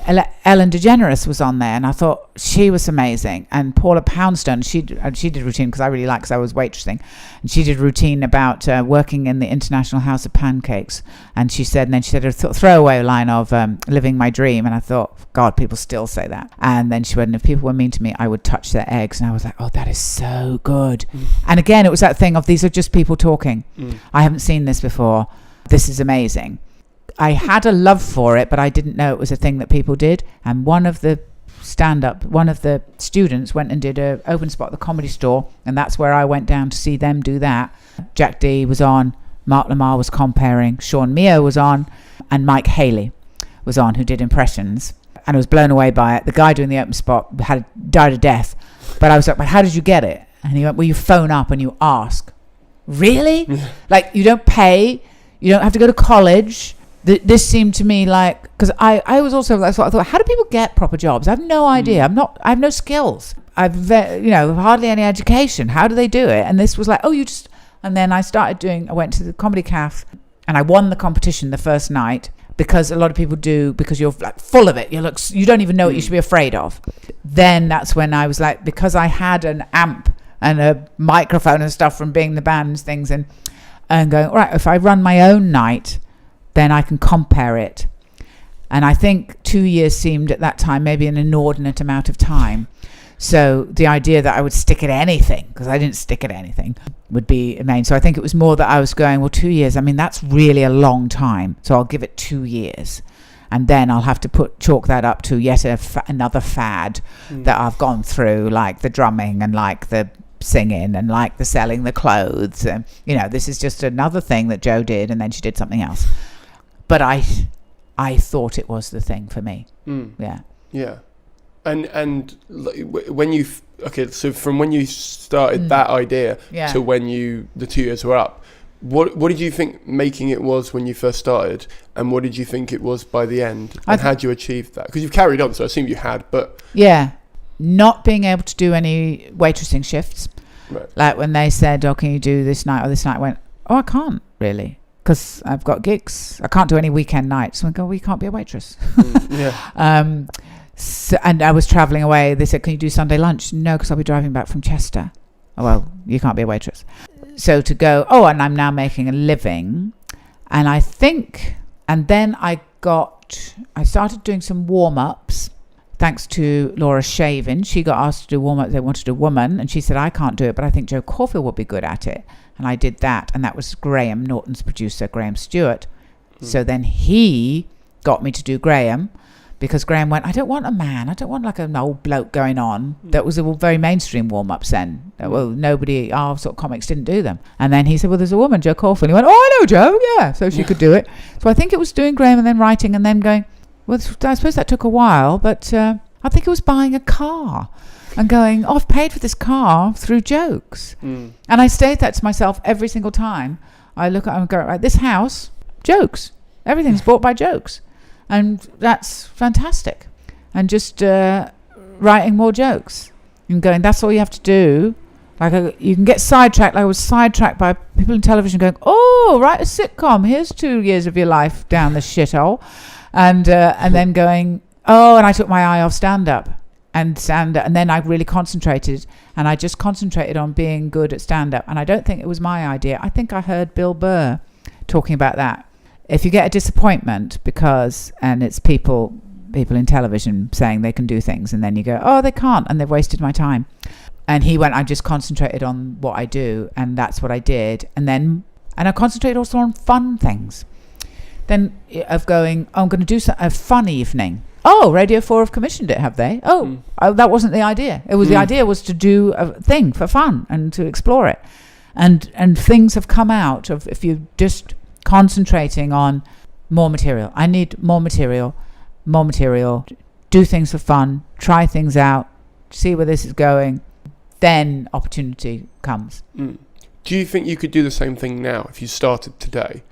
Ellen DeGeneres was on there, and I thought she was amazing. And Paula Poundstone, she did a routine, because I really liked, because I was waitressing, and she did a routine about working in the International House of Pancakes. And she said a throwaway line of living my dream. And I thought, God, people still say that. And then she went, and if people were mean to me, I would touch their eggs. And I was like, that is so good. And again, it was that thing of, these are just people talking. I haven't seen this before. This is amazing. I had a love for it, but I didn't know it was a thing that people did. And one of the students went and did a open spot at the Comedy Store, and that's where I went down to see them do that. Jack D was on, Mark Lamar was comparing, Sean Mio was on, and Mike Haley was on, who did impressions. And I was blown away by it. The guy doing the open spot had died of death, but I was like, but how did you get it? And he went, well, you phone up and you ask. Really? Like, you don't pay, you don't have to go to college. This seemed to me like, because I was also, that's what I thought, how do people get proper jobs? I have no idea. I have no skills. I've hardly any education. How do they do it? And this was like, and then I went to the Comedy Caf, and I won the competition the first night, because a lot of people do, because you're like full of it. You don't even know what you should be afraid of. Then that's when I was like, because I had an amp and a microphone and stuff from being in the band and things, and going, all right, if I run my own night, then I can compare it. And I think 2 years seemed at that time maybe an inordinate amount of time. So the idea that I would stick at anything, because I didn't stick at anything, would be amazing. So I think it was more that I was going, well, 2 years, I mean, that's really a long time. So I'll give it 2 years. And then I'll have to chalk that up to yet another fad that I've gone through, like the drumming and like the singing and like the selling the clothes. And, this is just another thing that Jo did, and then she did something else. But I thought it was the thing for me. Yeah. And when so from when you started that idea to when the 2 years were up, what did you think making it was when you first started, and what did you think it was by the end, and how did you achieve that? Because you've carried on, so I assume you had, but not being able to do any waitressing shifts, right. Like when they said, can you do this night or this night, I went, I can't really. because I've got gigs. I can't do any weekend nights. So I go, well, you can't be a waitress. So, and I was travelling away. They said, can you do Sunday lunch? No, because I'll be driving back from Chester. Oh, well, you can't be a waitress. So to go, and I'm now making a living. And I think, and then I started doing some warm-ups, thanks to Laura Shavin. She got asked to do warm-ups. They wanted a woman. And she said, I can't do it, but I think Joe Caulfield would be good at it. And I did that. And that was Graham Norton's producer, Graham Stewart. So then he got me to do Graham, because Graham went, I don't want a man. I don't want like an old bloke going on. That was all very mainstream warm-ups then. Well, our sort of comics didn't do them. And then he said, well, there's a woman, Jo Caulfield. He went, I know Jo, yeah. So she could do it. So I think it was doing Graham and then writing and then going, well, I suppose that took a while, but I think it was buying a car and going, I've paid for this car through jokes. And I state that to myself every single time. I look at it and go, right, this house, jokes. Everything's bought by jokes. And that's fantastic. And just writing more jokes and going, that's all you have to do. Like you can get sidetracked. I was sidetracked by people in television going, write a sitcom. Here's 2 years of your life down the shithole. And then going, and I took my eye off stand-up. And then I really concentrated. And I just concentrated on being good at stand-up. And I don't think it was my idea. I think I heard Bill Burr talking about that. If you get a disappointment and it's people in television saying they can do things, and then you go, they can't, and they've wasted my time. And he went, I just concentrated on what I do, and that's what I did. And I concentrated also on fun things. Then of going, I'm going to do a fun evening. Radio 4 have commissioned it, have they? That wasn't the idea. It was the idea was to do a thing for fun and to explore it. And things have come out of, if you just concentrating on more material. I need more material, do things for fun, try things out, see where this is going, then opportunity comes. Do you think you could do the same thing now if you started today?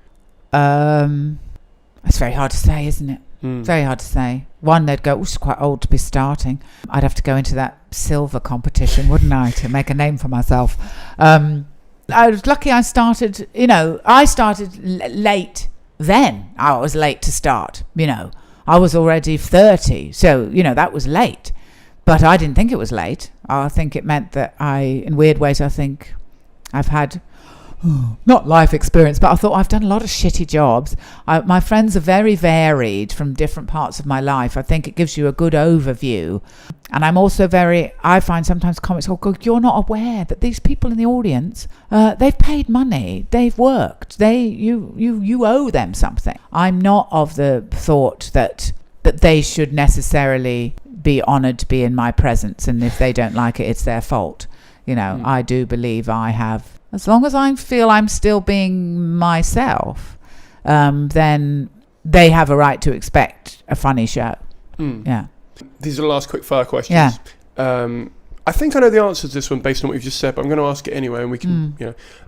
It's very hard to say, isn't it? Very hard to say. One, they'd go, she's quite old to be starting. I'd have to go into that silver competition, wouldn't I, to make a name for myself. I was lucky I started, late then. I was late to start, I was already 30, so, that was late. But I didn't think it was late. I think it meant that in weird ways, I think I've had, not life experience, but I thought I've done a lot of shitty jobs. My friends are very varied from different parts of my life. I think it gives you a good overview. And I'm also I find sometimes comics go, you're not aware that these people in the audience, they've paid money, they've worked, you owe them something. I'm not of the thought that they should necessarily be honoured to be in my presence, and if they don't like it, it's their fault. I do believe I have, as long as I feel I'm still being myself, then they have a right to expect a funny show. Yeah. These are the last quick fire questions. Yeah. I think I know the answer to this one based on what you've just said, but I'm going to ask it anyway, and we can,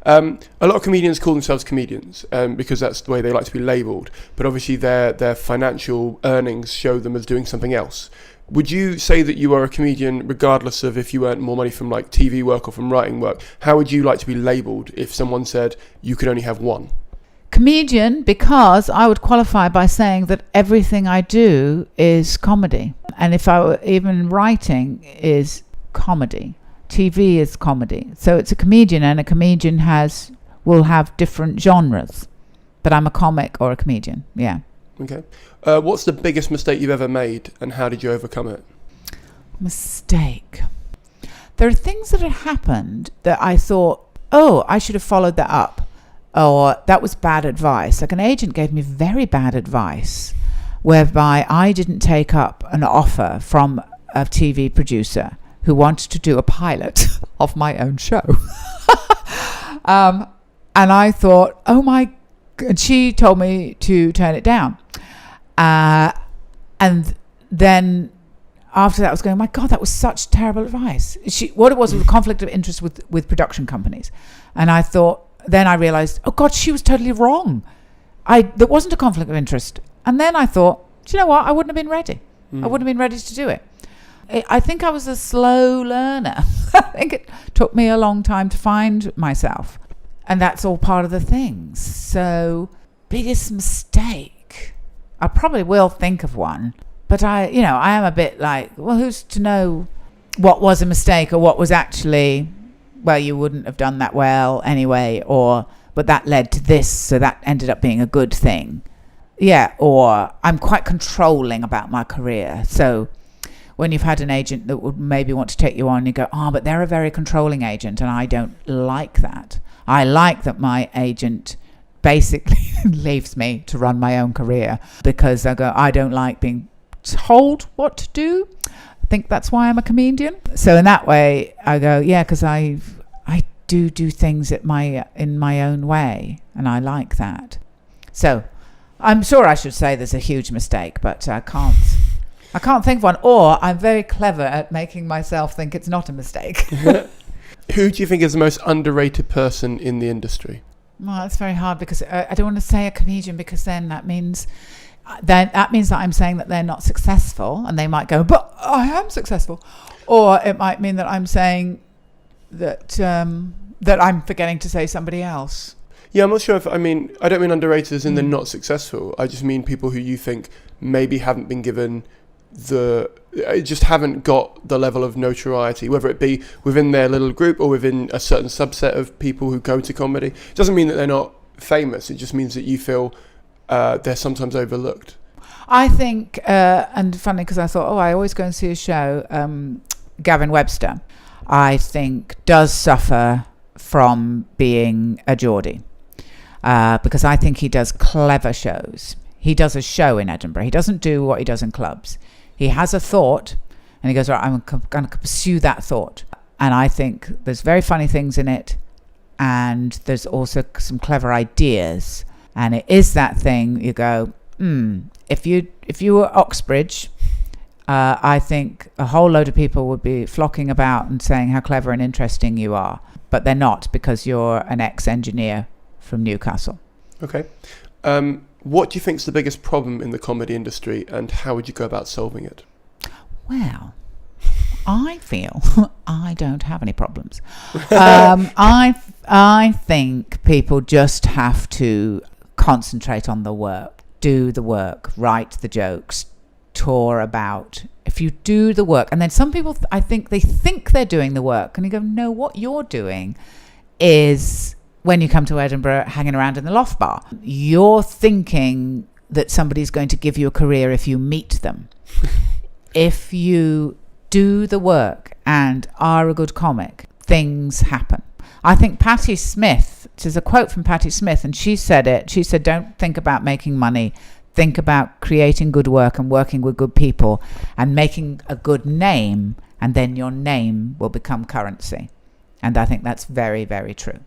a lot of comedians call themselves comedians because that's the way they like to be labelled. But obviously their financial earnings show them as doing something else. Would you say that you are a comedian regardless of if you earn more money from like TV work or from writing work? How would you like to be labelled if someone said you could only have one? Comedian, because I would qualify by saying that everything I do is comedy. And if I were even writing is comedy. TV is comedy. So it's a comedian, and a comedian will have different genres. But I'm a comic or a comedian, yeah. Okay. What's the biggest mistake you've ever made, and how did you overcome it? Mistake. There are things that have happened that I thought, I should have followed that up. Or that was bad advice. Like an agent gave me very bad advice, whereby I didn't take up an offer from a TV producer who wanted to do a pilot of my own show. And I thought, and she told me to turn it down. And then after that I was going, my God, that was such terrible advice. What it was a conflict of interest with production companies. And I thought, then I realized, oh God, she was totally wrong. There wasn't a conflict of interest. And then I thought, do you know what? I wouldn't have been ready. I wouldn't have been ready to do it. I think I was a slow learner. I think it took me a long time to find myself. And that's all part of the thing. So Biggest mistake? I probably will think of one, but I am a bit like, well, who's to know what was a mistake or what was actually, well, you wouldn't have done that well anyway, but that led to this, so that ended up being a good thing. Yeah, or I'm quite controlling about my career. So when you've had an agent that would maybe want to take you on, you go, but they're a very controlling agent, and I don't like that. I like that my agent basically leaves me to run my own career, because I don't like being told what to do. I think that's why I'm a comedian. So in that way, I go, yeah, because I do things in my own way, and I like that. So I'm sure I should say there's a huge mistake, but I can't think of one. Or I'm very clever at making myself think it's not a mistake. Who do you think is the most underrated person in the industry? Well, it's very hard, because I don't want to say a comedian, because then that means that I'm saying that they're not successful, and they might go, but I am successful. Or it might mean that I'm saying that I'm forgetting to say somebody else. Yeah, I'm not sure I don't mean underrated as in they're not successful. I just mean people who you think maybe haven't been given just haven't got the level of notoriety, whether it be within their little group or within a certain subset of people who go to comedy. It doesn't mean that they're not famous. It just means that you feel they're sometimes overlooked. I think, and funny, because I thought, I always go and see a show, Gavin Webster, I think does suffer from being a Geordie, because I think he does clever shows. He does a show in Edinburgh. He doesn't do what he does in clubs. He has a thought, and he goes, right, I'm going to pursue that thought. And I think there's very funny things in it, and there's also some clever ideas. And it is that thing, you go, if you were Oxbridge, I think a whole load of people would be flocking about and saying how clever and interesting you are. But they're not, because you're an ex-engineer from Newcastle. Okay. What do you think is the biggest problem in the comedy industry, and how would you go about solving it? Well, I feel I don't have any problems. I think people just have to concentrate on the work, do the work, write the jokes, tour about. If you do the work, and then some people, I think they think they're doing the work, and you go, no, what you're doing is, when you come to Edinburgh, hanging around in the Loft Bar, you're thinking that somebody's going to give you a career if you meet them. If you do the work and are a good comic, things happen. I think Patti Smith, there's a quote from Patti Smith, and she said it. She said, don't think about making money. Think about creating good work and working with good people and making a good name, and then your name will become currency. And I think that's very, very true.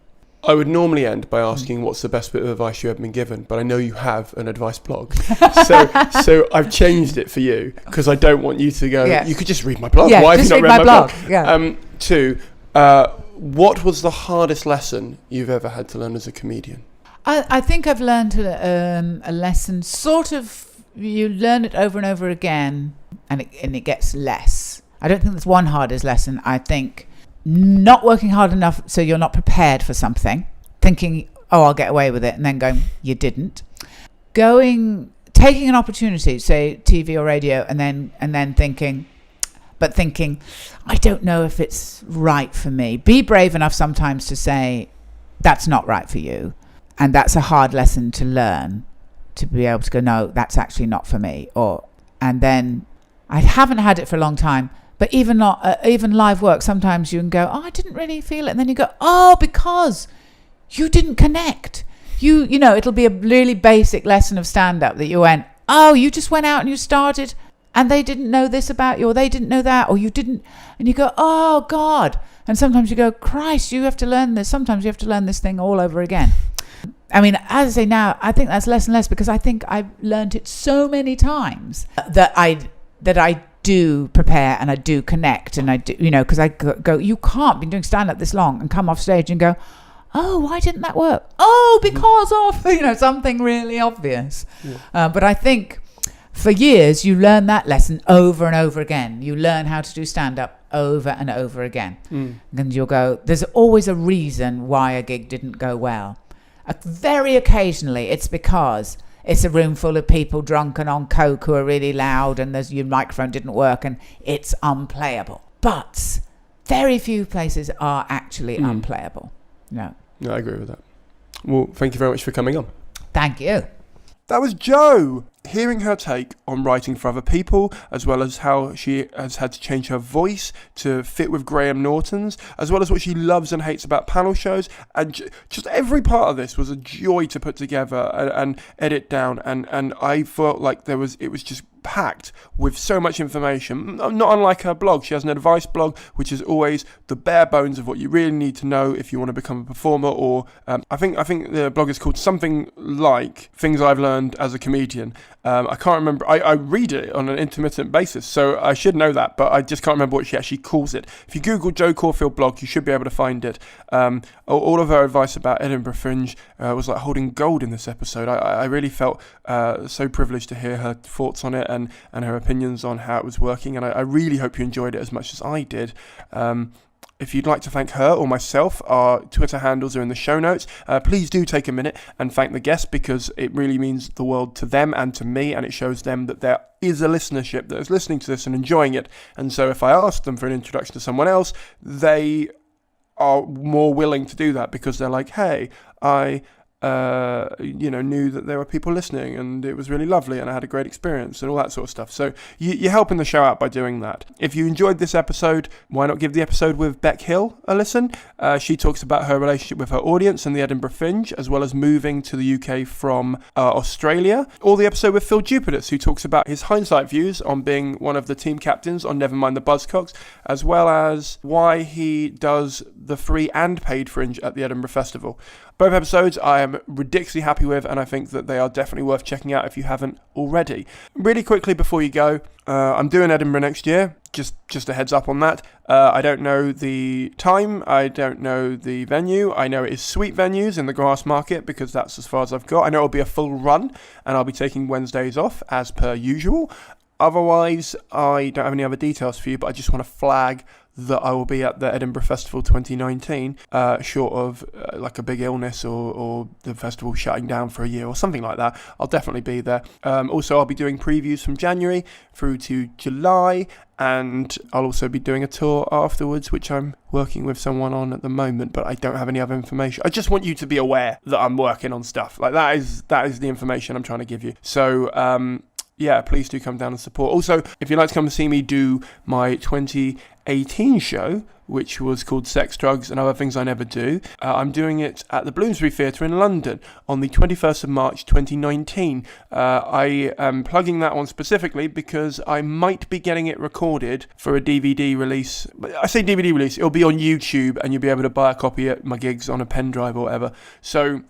I would normally end by asking what's the best bit of advice you've ever been given, but I know you have an advice blog. So I've changed it for you, because I don't want you to go, you could just read my blog. Yeah, why have you not read my blog? Yeah. Two, what was the hardest lesson you've ever had to learn as a comedian? I think I've learned a lesson, sort of, you learn it over and over again, and it gets less. I don't think there's one hardest lesson. I think not working hard enough so you're not prepared for something, thinking, I'll get away with it, and then going, you didn't. Taking an opportunity, say TV or radio, and then thinking, I don't know if it's right for me. Be brave enough sometimes to say, that's not right for you. And that's a hard lesson to learn, to be able to go, no, that's actually not for me. And then I haven't had it for a long time, but even live work, sometimes you can go, I didn't really feel it. And then you go, because you didn't connect. You know, it'll be a really basic lesson of stand-up that you went, you just went out and you started, and they didn't know this about you, or they didn't know that, or you didn't. And you go, oh, God. And sometimes you go, Christ, you have to learn this. Sometimes you have to learn this thing all over again. I mean, as I say now, I think that's less and less, because I think I've learned it so many times that I do prepare and I do connect, and I do, because I go, you can't be doing stand-up this long and come off stage and go, why didn't that work? Because of, something really obvious. Yeah. But I think for years you learn that lesson over and over again. You learn how to do stand-up over and over again. And you'll go, there's always a reason why a gig didn't go well. Very occasionally, it's because it's a room full of people drunk and on coke who are really loud, and your microphone didn't work and it's unplayable. But very few places are actually unplayable. No. No, I agree with that. Well, thank you very much for coming on. Thank you. That was Jo. Hearing her take on writing for other people, as well as how she has had to change her voice to fit with Graham Norton's, as well as what she loves and hates about panel shows, and just every part of this was a joy to put together and edit down, and I felt like it was just packed with so much information. Not unlike her blog, she has an advice blog, which is always the bare bones of what you really need to know if you want to become a performer, or I think the blog is called something like Things I've Learned as a Comedian. I can't remember. I read it on an intermittent basis, so I should know that, but I just can't remember what she actually calls it. If you Google Jo Caulfield blog, you should be able to find it. All of her advice about Edinburgh Fringe was like holding gold in this episode. I really felt so privileged to hear her thoughts on it and her opinions on how it was working, and I really hope you enjoyed it as much as I did. If you'd like to thank her or myself, our Twitter handles are in the show notes. Please do take a minute and thank the guests, because it really means the world to them and to me, and it shows them that there is a listenership that is listening to this and enjoying it. And so if I ask them for an introduction to someone else, they are more willing to do that, because they're like, hey, I knew that there were people listening and it was really lovely and I had a great experience and all that sort of stuff. So you're helping the show out by doing that. If you enjoyed this episode, why not give the episode with Beck Hill a listen? She talks about her relationship with her audience and the Edinburgh Fringe, as well as moving to the UK from Australia. Or the episode with Phil Dupitis, who talks about his hindsight views on being one of the team captains on Nevermind the Buzzcocks, as well as why he does the free and paid Fringe at the Edinburgh Festival. Both episodes I am ridiculously happy with, and I think that they are definitely worth checking out if you haven't already. Really quickly before you go, I'm doing Edinburgh next year, just a heads up on that. I don't know the time, I don't know the venue. I know it is Sweet Venues in the Grass Market, because that's as far as I've got. I know it'll be a full run, and I'll be taking Wednesdays off as per usual. Otherwise, I don't have any other details for you, but I just want to flag that I will be at the Edinburgh Festival 2019, short of like a big illness or the festival shutting down for a year or something like that. I'll definitely be there. Also, I'll be doing previews from January through to July, and I'll also be doing a tour afterwards, which I'm working with someone on at the moment, but I don't have any other information. I just want you to be aware that I'm working on stuff. Like that is the information I'm trying to give you. So, yeah, please do come down and support. Also, if you'd like to come and see me do my 2018 show, which was called Sex, Drugs and Other Things I Never Do, I'm doing it at the Bloomsbury Theatre in London on the 21st of March 2019. I am plugging that one specifically because I might be getting it recorded for a DVD release. I say DVD release, it'll be on YouTube and you'll be able to buy a copy at my gigs on a pen drive or whatever. So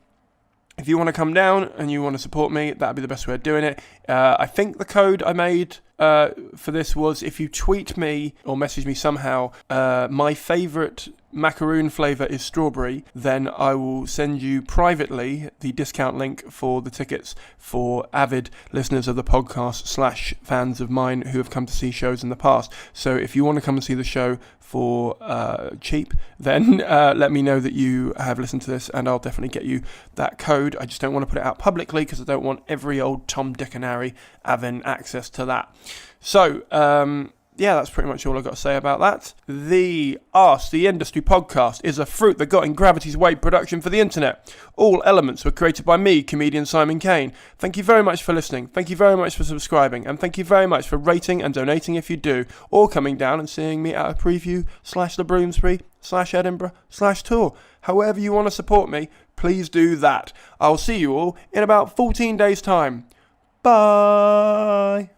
if you want to come down and you want to support me, that'd be the best way of doing it. I think the code I made for this was, if you tweet me or message me somehow, my favourite macaroon flavour is strawberry, then I will send you privately the discount link for the tickets for avid listeners of the podcast / fans of mine who have come to see shows in the past. So if you want to come and see the show for cheap, then let me know that you have listened to this and I'll definitely get you that code. I just don't want to put it out publicly because I don't want every old Tom, Dick and Harry having access to that. So, yeah, that's pretty much all I've got to say about that. The Ask the Industry podcast is a Fruit That Got in Gravity's Way production for the internet. All elements were created by me, comedian Simon Caine. Thank you very much for listening. Thank you very much for subscribing. And thank you very much for rating and donating if you do, or coming down and seeing me at a preview / the Bloomsbury / Edinburgh / tour. However you want to support me, please do that. I'll see you all in about 14 days' time. Bye.